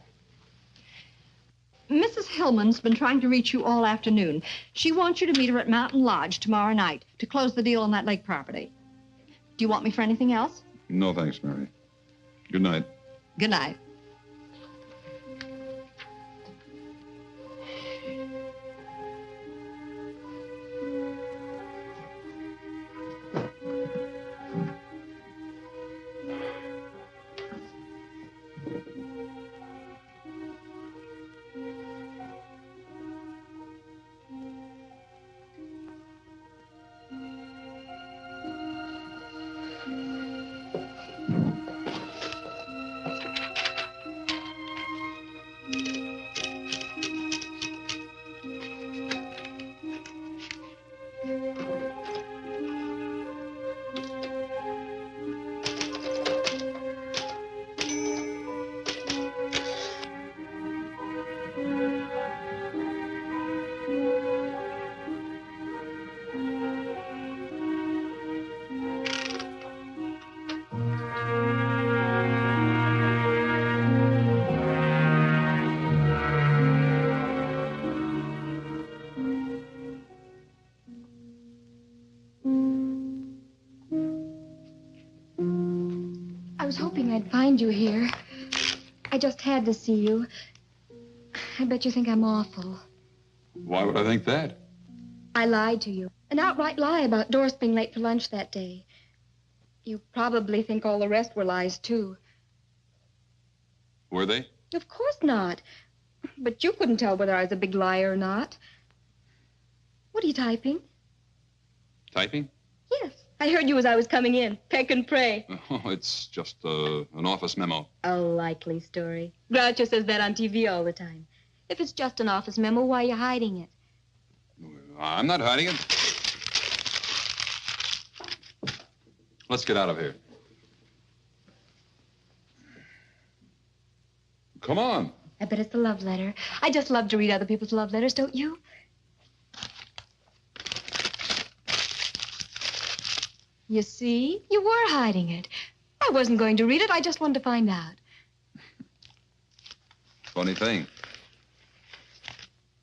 [SPEAKER 5] Mrs. Hillman's been trying to reach you all afternoon. She wants you to meet her at Mountain Lodge tomorrow night to close the deal on that lake property. Do you want me for anything else?
[SPEAKER 3] No, thanks, Mary. Good night.
[SPEAKER 5] Good night.
[SPEAKER 8] I was hoping I'd find you here. I just had to see you. I bet you think I'm awful.
[SPEAKER 3] Why would I think that?
[SPEAKER 8] I lied to you. An outright lie about Doris being late for lunch that day. You probably think all the rest were lies, too.
[SPEAKER 3] Were they?
[SPEAKER 8] Of course not. But you couldn't tell whether I was a big liar or not. What are you typing?
[SPEAKER 3] Typing?
[SPEAKER 8] Yes. I heard you as I was coming in. Peck and pray.
[SPEAKER 3] Oh, it's just an office memo.
[SPEAKER 8] A likely story. Groucho says that on TV all the time. If it's just an office memo, why are you hiding it?
[SPEAKER 3] I'm not hiding it. Let's get out of here. Come on.
[SPEAKER 8] I bet it's a love letter. I just love to read other people's love letters, don't you? You see? You were hiding it. I wasn't going to read it. I just wanted to find out.
[SPEAKER 3] Funny thing.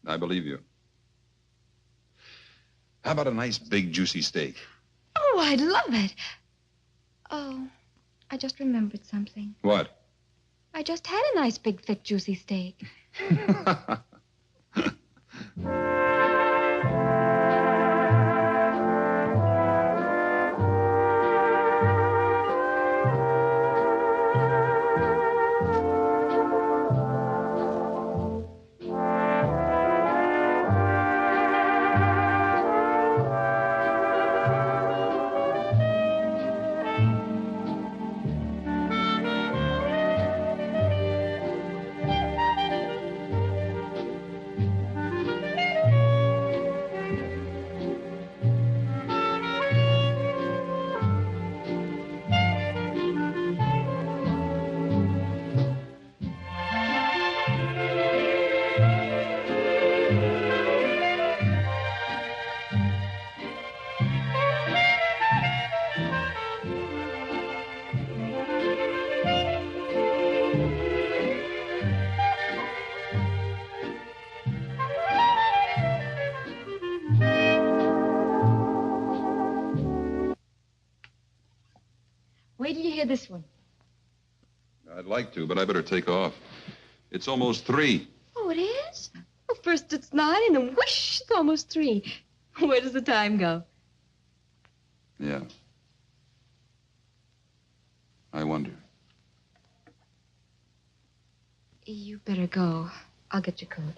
[SPEAKER 3] I believe you. How about a nice, big, juicy steak?
[SPEAKER 8] Oh, I'd love it. Oh, I just remembered something.
[SPEAKER 3] What?
[SPEAKER 8] I just had a nice, big, thick, juicy steak. Wait till you hear this one.
[SPEAKER 3] I'd like to, but I better take off. It's almost 3.
[SPEAKER 8] Oh, it is? Well, first it's 9, and then whoosh, it's almost 3. Where does the time go?
[SPEAKER 3] Yeah. I wonder.
[SPEAKER 8] You better go. I'll get your coat.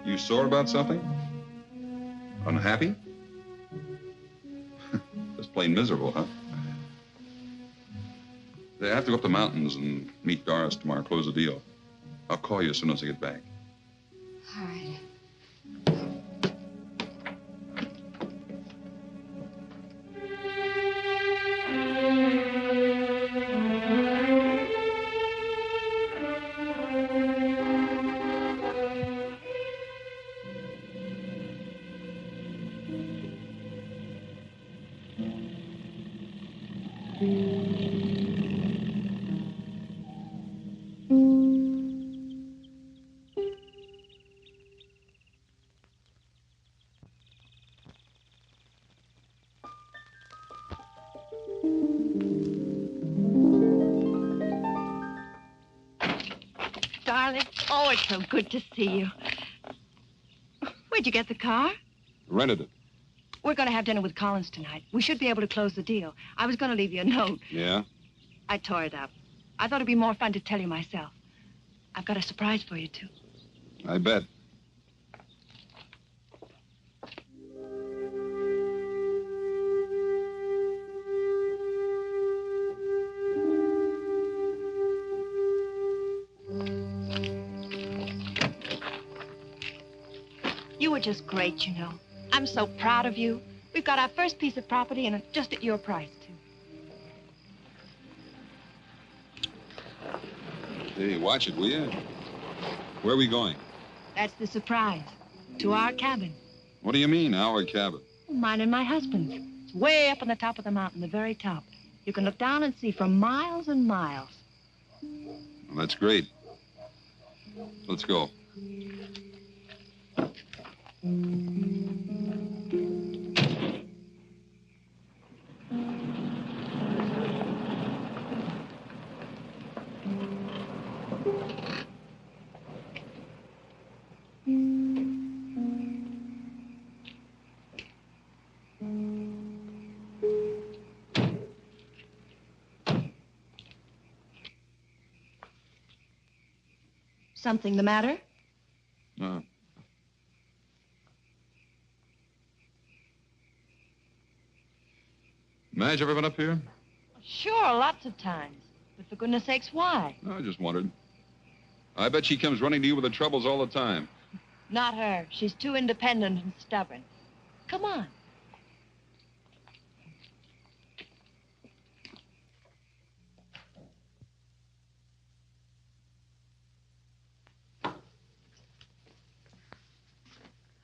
[SPEAKER 3] You sore about something? Unhappy? Just plain miserable, huh? I have to go up the mountains and meet Doris tomorrow, close the deal. I'll call you as soon as I get back.
[SPEAKER 8] All right.
[SPEAKER 5] Darling, oh, it's so good to see you. Where'd you get the car?
[SPEAKER 3] Rented it.
[SPEAKER 5] We're going to have dinner with Collins tonight. We should be able to close the deal. I was going to leave you a note.
[SPEAKER 3] Yeah?
[SPEAKER 5] I tore it up. I thought it'd be more fun to tell you myself. I've got a surprise for you, too.
[SPEAKER 3] I bet.
[SPEAKER 5] You were just great, you know. I'm so proud of you. We've got our first piece of property, and it's just at your price, too.
[SPEAKER 3] Hey, watch it, will you? Where are we going?
[SPEAKER 5] That's the surprise. To our cabin.
[SPEAKER 3] What do you mean, our cabin?
[SPEAKER 5] Mine and my husband's. It's way up on the top of the mountain, the very top. You can look down and see for miles and miles.
[SPEAKER 3] Well, that's great. Let's go.
[SPEAKER 5] Something the matter?
[SPEAKER 3] No. Madge ever been up here?
[SPEAKER 5] Sure, lots of times. But for goodness sakes, why?
[SPEAKER 3] No, I just wondered. I bet she comes running to you with the troubles all the time.
[SPEAKER 5] Not her. She's too independent and stubborn. Come on.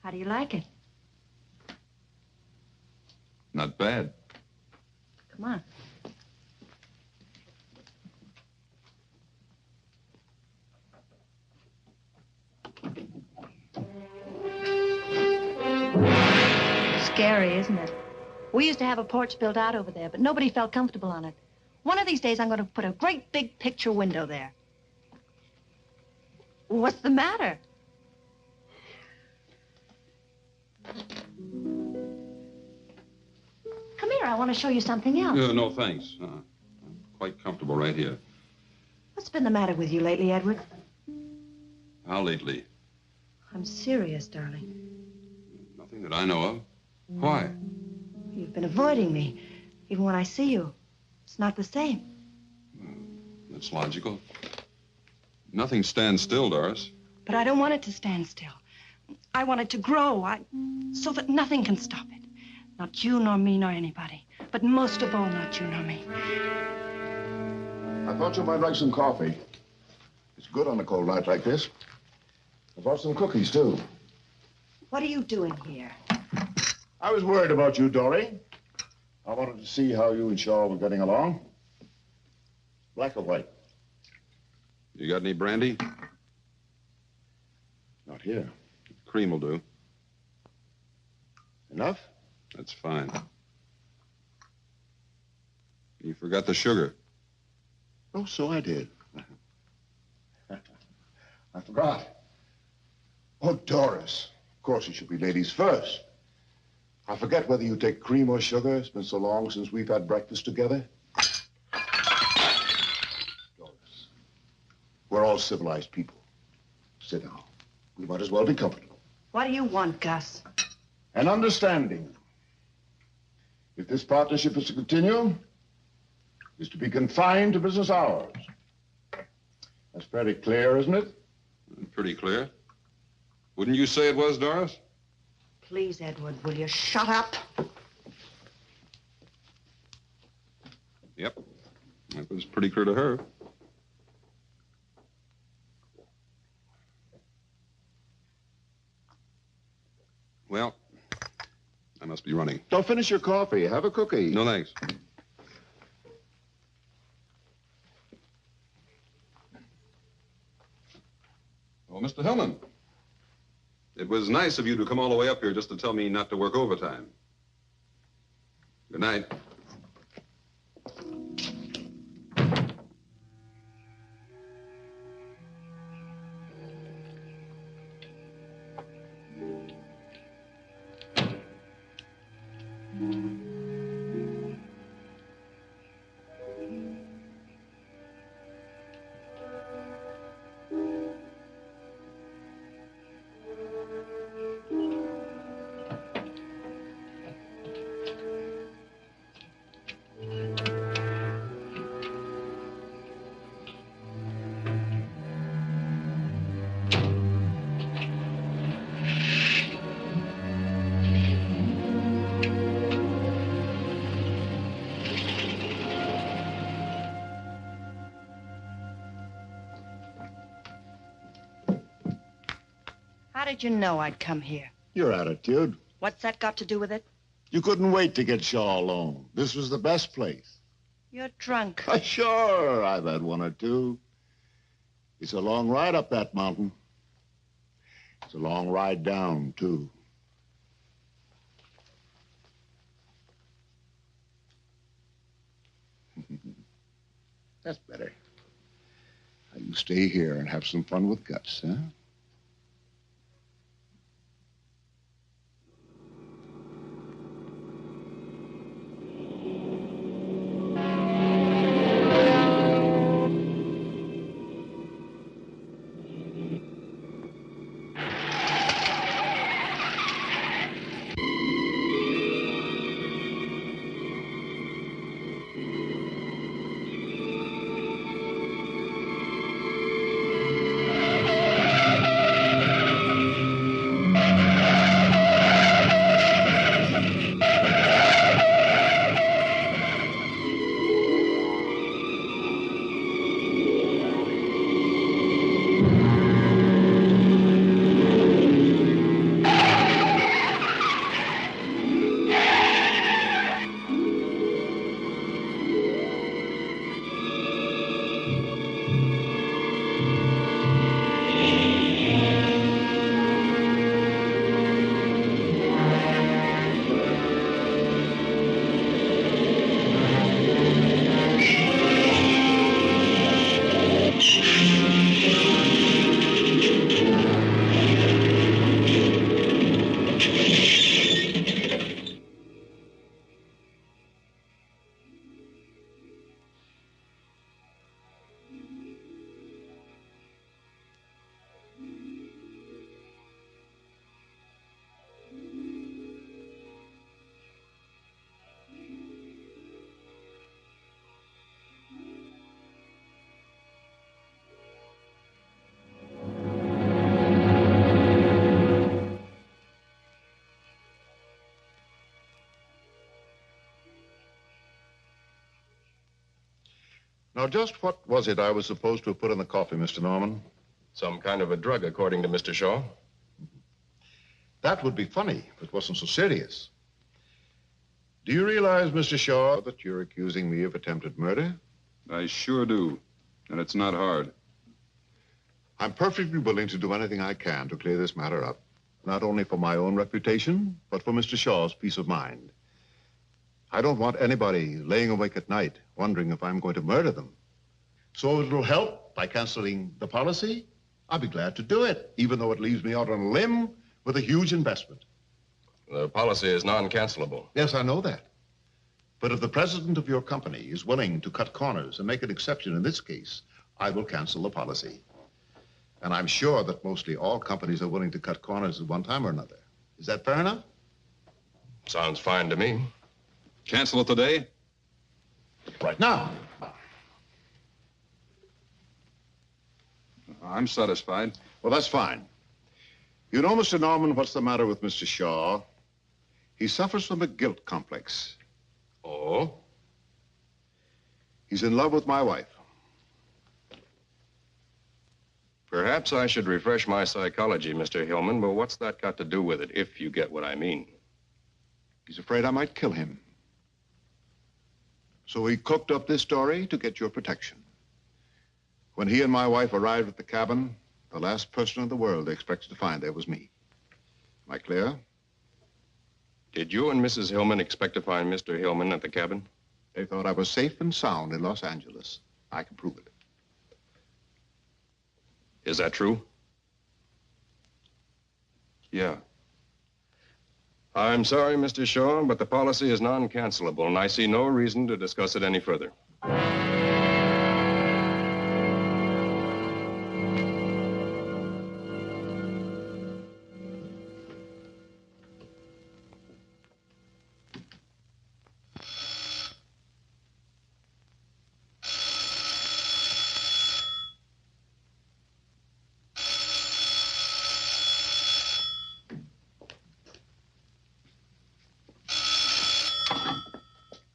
[SPEAKER 5] How do you like it?
[SPEAKER 3] Not bad.
[SPEAKER 5] Come on. Scary, isn't it? We used to have a porch built out over there, but nobody felt comfortable on it. One of these days, I'm going to put a great big picture window there. What's the matter? Come here, I want to show you something else.
[SPEAKER 3] No, thanks. I'm quite comfortable right here.
[SPEAKER 5] What's been the matter with you lately, Edward?
[SPEAKER 3] How lately?
[SPEAKER 5] I'm serious, darling.
[SPEAKER 3] Nothing that I know of. Why?
[SPEAKER 5] You've been avoiding me. Even when I see you, it's not the same.
[SPEAKER 3] That's logical. Nothing stands still, Doris.
[SPEAKER 5] But I don't want it to stand still. I want it to grow, so that nothing can stop it. Not you, nor me, nor anybody. But most of all, not you, nor me.
[SPEAKER 7] I thought you might like some coffee. It's good on a cold night like this. I brought some cookies, too.
[SPEAKER 5] What are you doing here?
[SPEAKER 7] I was worried about you, Dory. I wanted to see how you and Shaw were getting along. Black or white?
[SPEAKER 3] You got any brandy?
[SPEAKER 7] Not here.
[SPEAKER 3] Cream will do.
[SPEAKER 7] Enough?
[SPEAKER 3] That's fine. You forgot the sugar.
[SPEAKER 7] Oh, so I did. I forgot. Oh, Doris. Of course, it should be ladies first. I forget whether you take cream or sugar. It's been so long since we've had breakfast together. Doris, we're all civilized people. Sit down. We might as well be comfortable.
[SPEAKER 5] What do you want, Gus?
[SPEAKER 7] An understanding. If this partnership is to continue, it's to be confined to business hours. That's pretty clear, isn't it?
[SPEAKER 3] Pretty clear. Wouldn't you say it was, Doris?
[SPEAKER 5] Please, Edward, will you shut up?
[SPEAKER 3] Yep. That was pretty clear to her. Well, I must be running.
[SPEAKER 7] Don't finish your coffee. Have a cookie.
[SPEAKER 3] No, thanks. Oh, Mr. Hillman. It was nice of you to come all the way up here just to tell me not to work overtime. Good night.
[SPEAKER 5] How did you know I'd come here?
[SPEAKER 12] Your attitude.
[SPEAKER 5] What's that got to do with it?
[SPEAKER 12] You couldn't wait to get Shaw alone. This was the best place.
[SPEAKER 5] You're drunk.
[SPEAKER 12] Sure, I've had one or two. It's a long ride up that mountain. It's a long ride down, too. That's better. Now you stay here and have some fun with Guts, huh? Now, just what was it I was supposed to have put in the coffee, Mr. Norman?
[SPEAKER 13] Some kind of a drug, according to Mr. Shaw.
[SPEAKER 12] That would be funny if it wasn't so serious. Do you realize, Mr. Shaw, that you're accusing me of attempted murder?
[SPEAKER 3] I sure do. And it's not hard.
[SPEAKER 12] I'm perfectly willing to do anything I can to clear this matter up. Not only for my own reputation, but for Mr. Shaw's peace of mind. I don't want anybody laying awake at night wondering if I'm going to murder them. So if it'll help by canceling the policy, I'll be glad to do it, even though it leaves me out on a limb with a huge investment.
[SPEAKER 13] The policy is non-cancelable.
[SPEAKER 12] Yes, I know that. But if the president of your company is willing to cut corners and make an exception in this case, I will cancel the policy. And I'm sure that mostly all companies are willing to cut corners at one time or another. Is that fair enough?
[SPEAKER 13] Sounds fine to me.
[SPEAKER 3] Cancel it today?
[SPEAKER 12] Right now.
[SPEAKER 3] I'm satisfied.
[SPEAKER 12] Well, that's fine. You know, Mr. Norman, what's the matter with Mr. Shaw? He suffers from a guilt complex.
[SPEAKER 13] Oh?
[SPEAKER 12] He's in love with my wife.
[SPEAKER 13] Perhaps I should refresh my psychology, Mr. Hillman, but what's that got to do with it, if you get what I mean?
[SPEAKER 12] He's afraid I might kill him. So he cooked up this story to get your protection. When he and my wife arrived at the cabin, the last person in the world they expected to find there was me. Am I clear?
[SPEAKER 13] Did you and Mrs. Hillman expect to find Mr. Hillman at the cabin?
[SPEAKER 12] They thought I was safe and sound in Los Angeles. I can prove it.
[SPEAKER 13] Is that true?
[SPEAKER 3] Yeah.
[SPEAKER 13] I'm sorry, Mr. Shaw, but the policy is non-cancelable, and I see no reason to discuss it any further.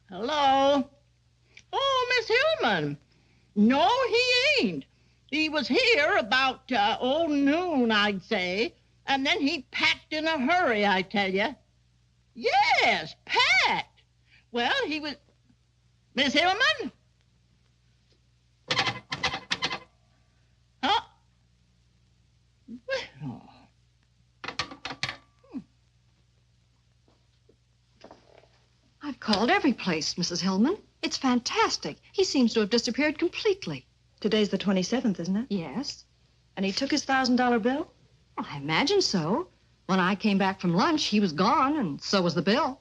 [SPEAKER 1] Hello? Oh, Miss Hillman. No, he ain't. He was here about, noon, I'd say. And then he packed in a hurry, I tell you. Yes, packed. Well, he was... Miss Hillman? Huh? Well...
[SPEAKER 14] I've called every place, Mrs. Hillman. It's fantastic. He seems to have disappeared completely.
[SPEAKER 15] Today's the 27th, isn't it?
[SPEAKER 14] Yes.
[SPEAKER 15] And he took his $1,000 bill?
[SPEAKER 14] Well, I imagine so. When I came back from lunch, he was gone, and so was the bill.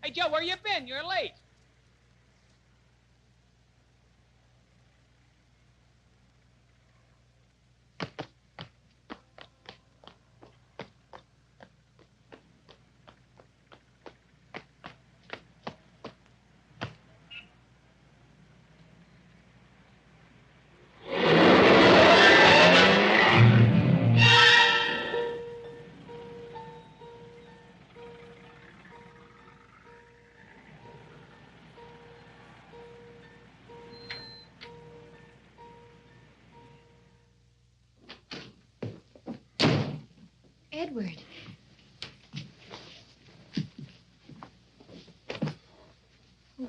[SPEAKER 16] Hey, Joe, where you been? You're late.
[SPEAKER 8] Edward.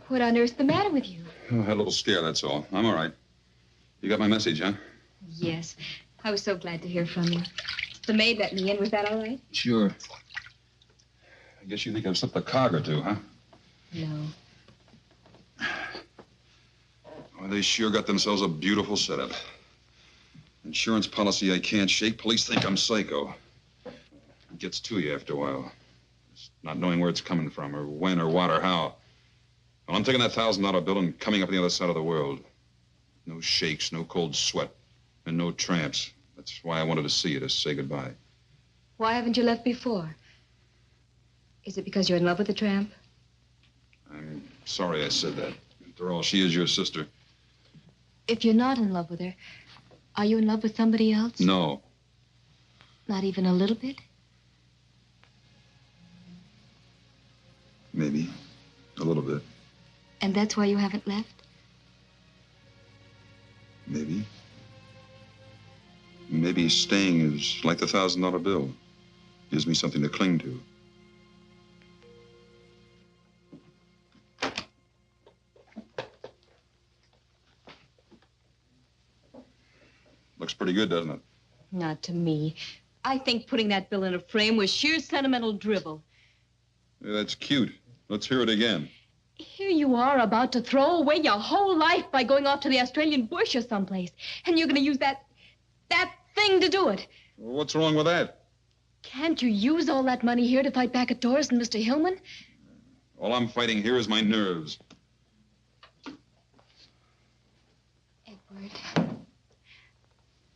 [SPEAKER 8] What on earth's the matter with you?
[SPEAKER 3] Oh, I had a little scare, that's all. I'm all right. You got my message, huh?
[SPEAKER 8] Yes. I was so glad to hear from you. The maid let me in. Was that all right?
[SPEAKER 3] Sure. I guess you think I've slipped a cog or two, huh?
[SPEAKER 8] No.
[SPEAKER 3] Well, they sure got themselves a beautiful setup. Insurance policy I can't shake. Police think I'm psycho. It gets to you after a while. Just not knowing where it's coming from, or when, or what, or how. Well, I'm taking that $1,000 bill and coming up on the other side of the world. No shakes, no cold sweat, and no tramps. That's why I wanted to see you, to say goodbye.
[SPEAKER 8] Why haven't you left before? Is it because you're in love with the tramp?
[SPEAKER 3] I'm sorry I said that. After all, she is your sister.
[SPEAKER 8] If you're not in love with her, are you in love with somebody else?
[SPEAKER 3] No.
[SPEAKER 8] Not even a little bit?
[SPEAKER 3] Maybe. A little bit.
[SPEAKER 8] And that's why you haven't left?
[SPEAKER 3] Maybe. Maybe staying is like the $1,000 bill. Gives me something to cling to. Looks pretty good, doesn't it?
[SPEAKER 8] Not to me. I think putting that bill in a frame was sheer sentimental drivel.
[SPEAKER 3] Yeah, that's cute. Let's hear it again.
[SPEAKER 8] Here you are about to throw away your whole life by going off to the Australian bush or someplace. And you're going to use that thing to do it.
[SPEAKER 3] What's wrong with that?
[SPEAKER 8] Can't you use all that money here to fight back at Doris and Mr. Hillman?
[SPEAKER 3] All I'm fighting here is my nerves.
[SPEAKER 8] Edward,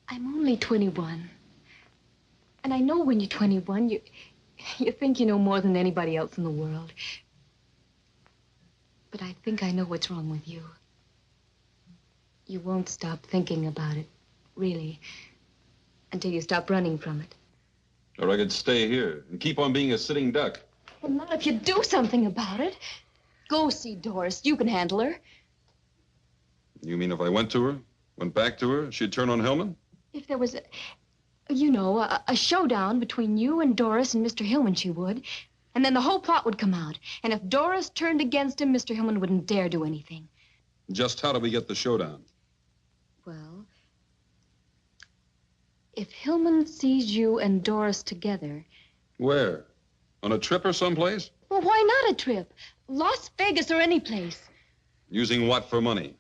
[SPEAKER 8] I'm only 21. And I know when you're 21, you think you know more than anybody else in the world. But I think I know what's wrong with you. You won't stop thinking about it, really, until you stop running from it.
[SPEAKER 3] Or I could stay here and keep on being a sitting duck.
[SPEAKER 8] Well, not if you do something about it. Go see Doris. You can handle her.
[SPEAKER 3] You mean if I went to her, went back to her, she'd turn on Hillman?
[SPEAKER 8] If there was a showdown between you and Doris and Mr. Hillman, she would. And then the whole plot would come out. And if Doris turned against him, Mr. Hillman wouldn't dare do anything.
[SPEAKER 3] Just how do we get the showdown?
[SPEAKER 8] Well, if Hillman sees you and Doris together...
[SPEAKER 3] Where? On a trip or someplace?
[SPEAKER 8] Well, why not a trip? Las Vegas or any place.
[SPEAKER 3] Using what for money?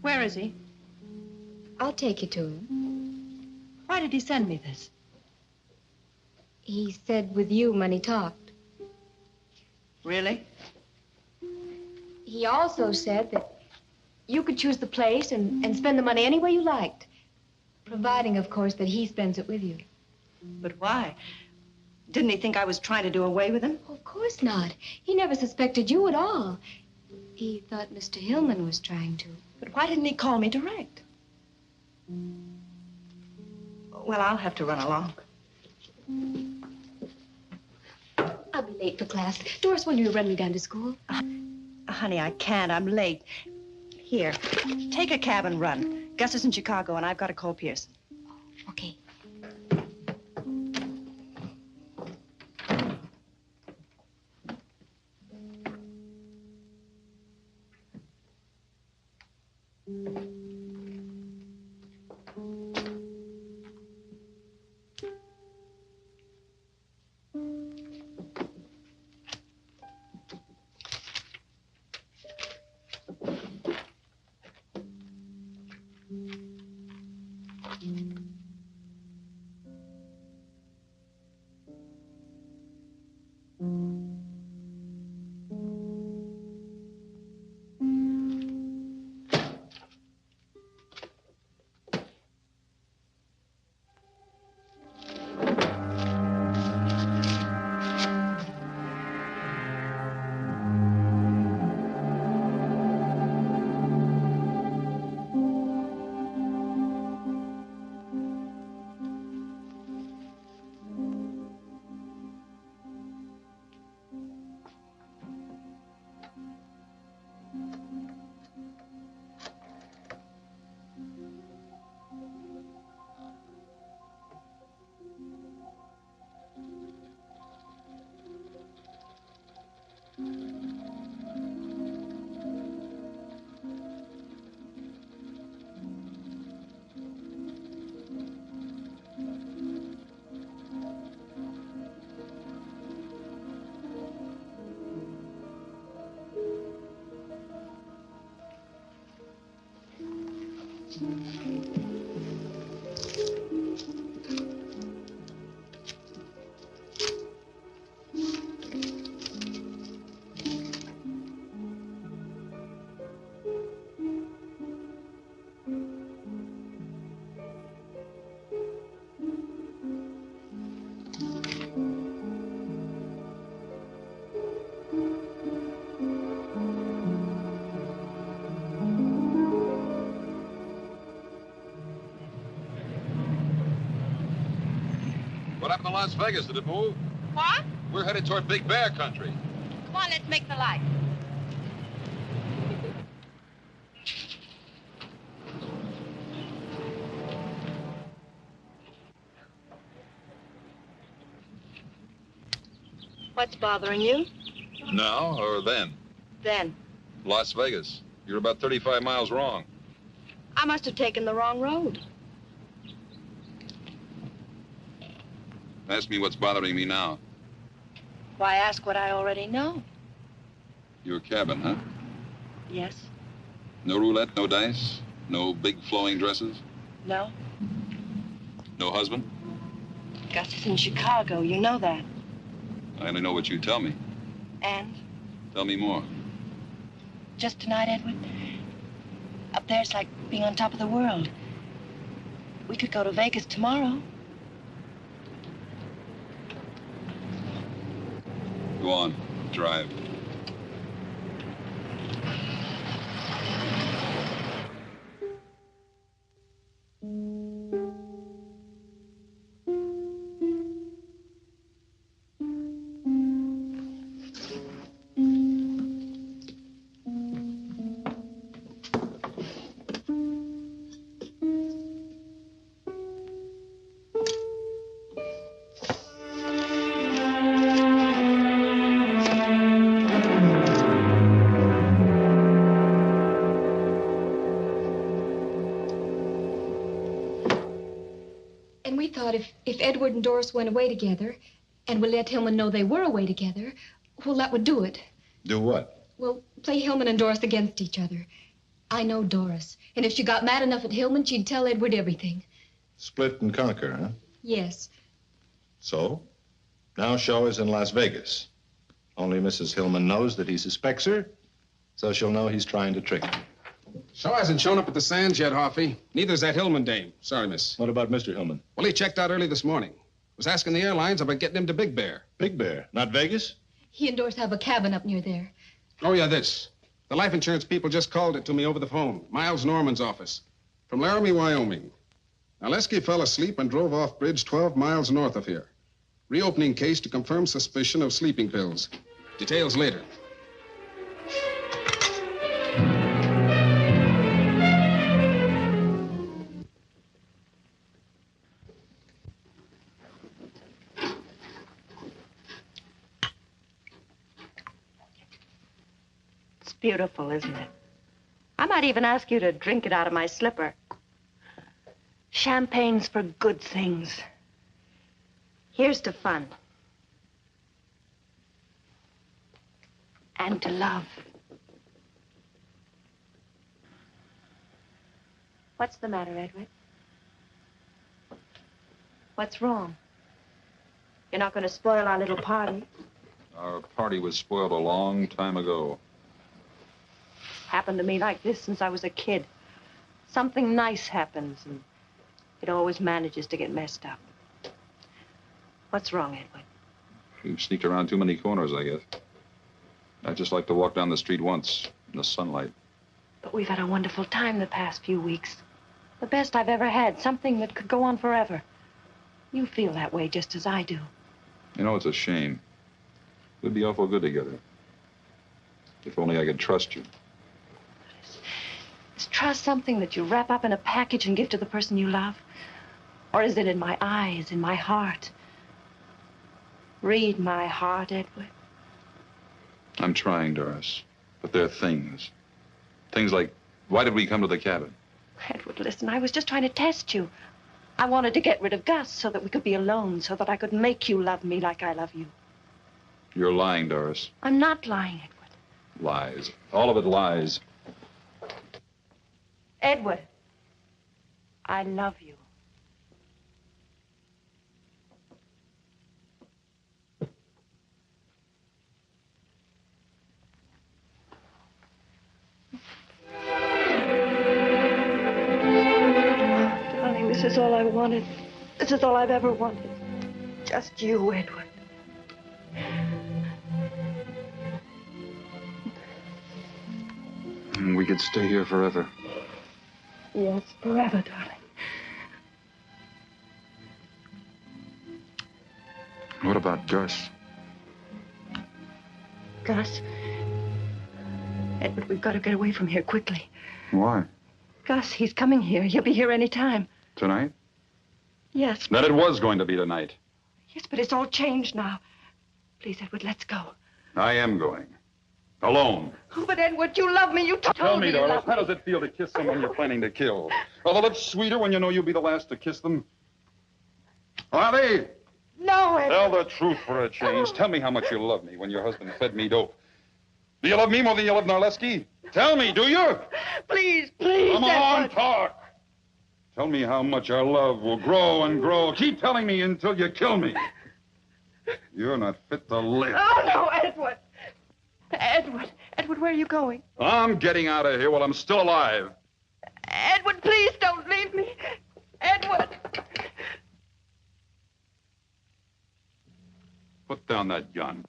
[SPEAKER 15] Where is he?
[SPEAKER 8] I'll take you to him.
[SPEAKER 15] Why did he send me this?
[SPEAKER 8] He said with you when he talked.
[SPEAKER 15] Really?
[SPEAKER 8] He also said that you could choose the place and spend the money any way you liked. Providing, of course, that he spends it with you.
[SPEAKER 15] But why? Didn't he think I was trying to do away with him?
[SPEAKER 8] Of course not. He never suspected you at all. He thought Mr. Hillman was trying to.
[SPEAKER 15] But why didn't he call me direct? Well, I'll have to run along.
[SPEAKER 8] I'll be late for class. Doris, when are you running down to school?
[SPEAKER 15] Honey, I can't. I'm late. Here, take a cab and run. Gus is in Chicago, and I've got to call Pearson.
[SPEAKER 8] Okay.
[SPEAKER 3] What happened to Las Vegas? Did it move?
[SPEAKER 5] What?
[SPEAKER 3] We're headed toward Big Bear country.
[SPEAKER 5] Come on, let's make the light.
[SPEAKER 15] What's bothering you?
[SPEAKER 3] Now or then?
[SPEAKER 15] Then.
[SPEAKER 3] Las Vegas. You're about 35 miles wrong.
[SPEAKER 15] I must have taken the wrong road.
[SPEAKER 3] Ask me what's bothering me now.
[SPEAKER 15] Why ask what I already know?
[SPEAKER 3] Your cabin, huh?
[SPEAKER 15] Yes.
[SPEAKER 3] No roulette, no dice, no big flowing dresses,
[SPEAKER 15] No?
[SPEAKER 3] no husband?
[SPEAKER 15] Gus is in Chicago. You know that.
[SPEAKER 3] I only know what you tell me.
[SPEAKER 15] And
[SPEAKER 3] Tell me more.
[SPEAKER 15] just tonight, Edward, up there it's like being on top of the world. We could go to Vegas tomorrow.
[SPEAKER 3] Go on, drive.
[SPEAKER 8] And we thought if Edward and Doris went away together, and we let Hillman know they were away together, well, that would do it.
[SPEAKER 10] Do what?
[SPEAKER 8] Well, play Hillman and Doris against each other. I know Doris, and if she got mad enough at Hillman, she'd tell Edward everything.
[SPEAKER 10] Split and conquer, huh?
[SPEAKER 8] Yes.
[SPEAKER 10] So? Now Shaw is in Las Vegas. Only Mrs. Hillman knows that he suspects her, so she'll know he's trying to trick her.
[SPEAKER 9] Shaw hasn't shown up at the Sands yet, Hoffy. Neither's that Hillman dame. Sorry, miss.
[SPEAKER 10] What about Mr. Hillman?
[SPEAKER 9] Well, he checked out early this morning. Was asking the airlines about getting him to Big Bear.
[SPEAKER 10] Big Bear? Not Vegas?
[SPEAKER 8] He and Doris have a cabin up near there.
[SPEAKER 9] Oh, yeah, this. The life insurance people just called it to me over the phone. Miles Norman's office. From Laramie, Wyoming. Now, Lesky fell asleep and drove off bridge 12 miles north of here. Reopening case to confirm suspicion of sleeping pills. Details later.
[SPEAKER 15] It's beautiful, isn't it? I might even ask you to drink it out of my slipper. Champagne's for good things. Here's to fun. And to love. What's the matter, Edward? What's wrong? You're not going to spoil our little party.
[SPEAKER 3] Our party was spoiled a long time ago.
[SPEAKER 15] Happened to me like this since I was a kid. Something nice happens, and it always manages to get messed up. What's wrong, Edward?
[SPEAKER 3] You've sneaked around too many corners, I guess. I'd just like to walk down the street once in the sunlight.
[SPEAKER 15] But we've had a wonderful time the past few weeks. The best I've ever had, something that could go on forever. You feel that way just as I do.
[SPEAKER 3] You know, it's a shame. We'd be awful good together. If only I could trust you.
[SPEAKER 15] Is trust something that you wrap up in a package and give to the person you love? Or is it in my eyes, in my heart? Read my heart, Edward.
[SPEAKER 3] I'm trying, Doris. But there are things. Things like, why did we come to the cabin?
[SPEAKER 15] Edward, listen, I was just trying to test you. I wanted to get rid of Gus so that we could be alone, so that I could make you love me like I love you.
[SPEAKER 3] You're lying, Doris.
[SPEAKER 15] I'm not lying, Edward.
[SPEAKER 3] Lies. All of it lies.
[SPEAKER 15] Edward, I love you. Darling, this is all I wanted. This is all I've ever wanted. Just you, Edward.
[SPEAKER 3] We could stay here forever.
[SPEAKER 15] Yes, forever, darling.
[SPEAKER 3] What about Gus?
[SPEAKER 15] Gus. Edward, we've got to get away from here quickly.
[SPEAKER 3] Why?
[SPEAKER 15] Gus, he's coming here. He'll be here any time.
[SPEAKER 3] Tonight?
[SPEAKER 15] Yes.
[SPEAKER 3] That it was going to be tonight.
[SPEAKER 15] Yes, but it's all changed now. Please, Edward, let's go.
[SPEAKER 3] I am going. Alone.
[SPEAKER 15] Oh, but Edward, you love me. You told
[SPEAKER 3] Tell me,
[SPEAKER 15] you
[SPEAKER 3] Doris,
[SPEAKER 15] love
[SPEAKER 3] how
[SPEAKER 15] me.
[SPEAKER 3] does it feel to kiss someone you're planning to kill? Are the lips sweeter when you know you'll be the last to kiss them? Are they?
[SPEAKER 15] No, Edward.
[SPEAKER 3] Tell the truth for a change. Tell me how much you love me when your husband fed me dope. Do you love me more than you love Narleski? Tell me, do you?
[SPEAKER 15] Please, please,
[SPEAKER 3] Come on,
[SPEAKER 15] Edward.
[SPEAKER 3] talk. Tell me how much our love will grow and grow. Keep telling me until you kill me. You're not fit to live.
[SPEAKER 15] Oh, no, Edward. Edward, where are you going?
[SPEAKER 3] I'm getting out of here while I'm still alive.
[SPEAKER 15] Edward, please don't leave me. Edward.
[SPEAKER 3] Put down that gun.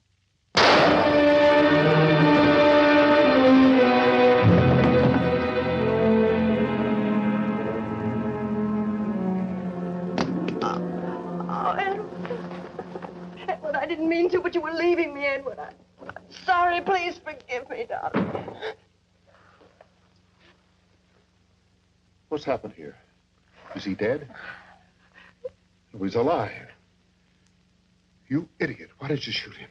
[SPEAKER 15] Oh, Edward. Edward, I didn't mean to, but you were leaving me, Edward. I'm sorry. Please forgive me, darling.
[SPEAKER 12] What's happened here? Is he dead? No, he's alive. You idiot. Why did you shoot him?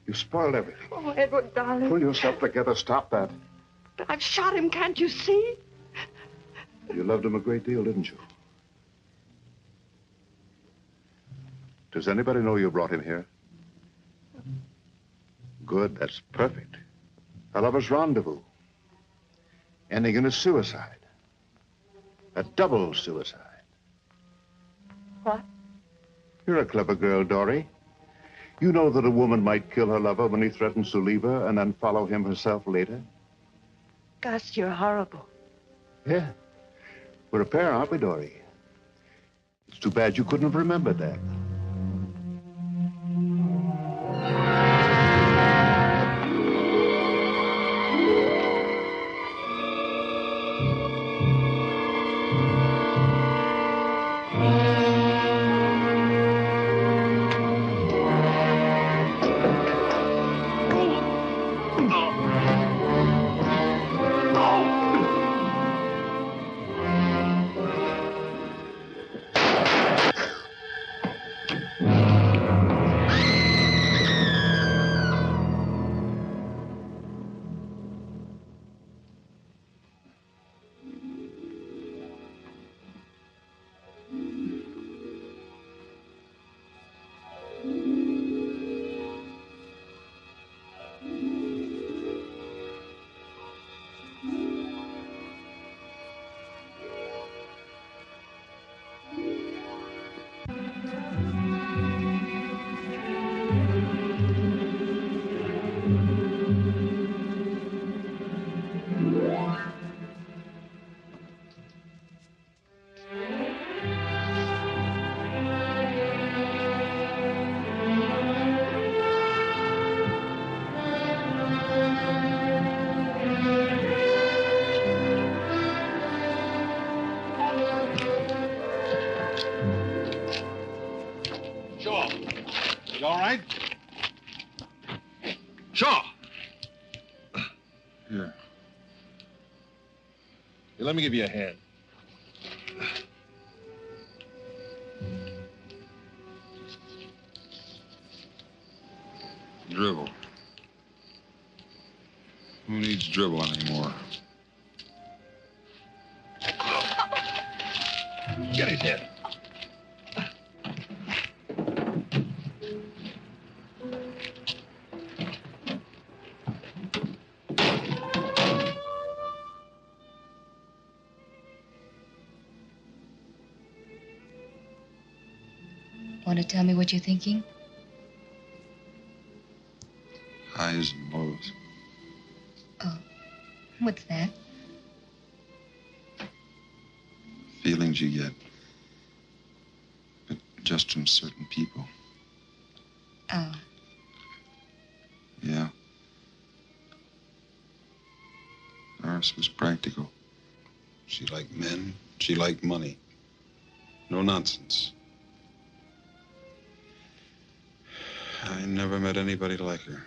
[SPEAKER 12] You spoiled everything.
[SPEAKER 15] Oh, Edward, darling.
[SPEAKER 12] Pull yourself together. Stop that.
[SPEAKER 15] But I've shot him, can't you see?
[SPEAKER 12] You loved him a great deal, didn't you? Does anybody know you brought him here? Good, that's perfect. A lover's rendezvous. Ending in a suicide. A double suicide.
[SPEAKER 15] What?
[SPEAKER 12] You're a clever girl, Dory. You know that a woman might kill her lover when he threatens to leave her and then follow him herself later?
[SPEAKER 15] Gus, you're horrible.
[SPEAKER 12] Yeah. We're a pair, aren't we, Dory? It's too bad you couldn't have remembered that.
[SPEAKER 10] You all right?
[SPEAKER 3] Shaw!
[SPEAKER 10] Here. Here, let me give you a hand.
[SPEAKER 3] Dribble. Who needs dribble anymore?
[SPEAKER 10] Get his head.
[SPEAKER 8] Want to tell me what you're thinking?
[SPEAKER 3] Highs and lows.
[SPEAKER 8] Oh, what's that?
[SPEAKER 3] Feelings you get. But just from certain people.
[SPEAKER 8] Oh,
[SPEAKER 3] Yeah. Ours was practical. She liked men. She liked money. No nonsense. I never met anybody like her.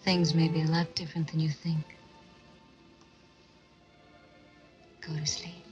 [SPEAKER 8] things may be a lot different than you think. Go to sleep.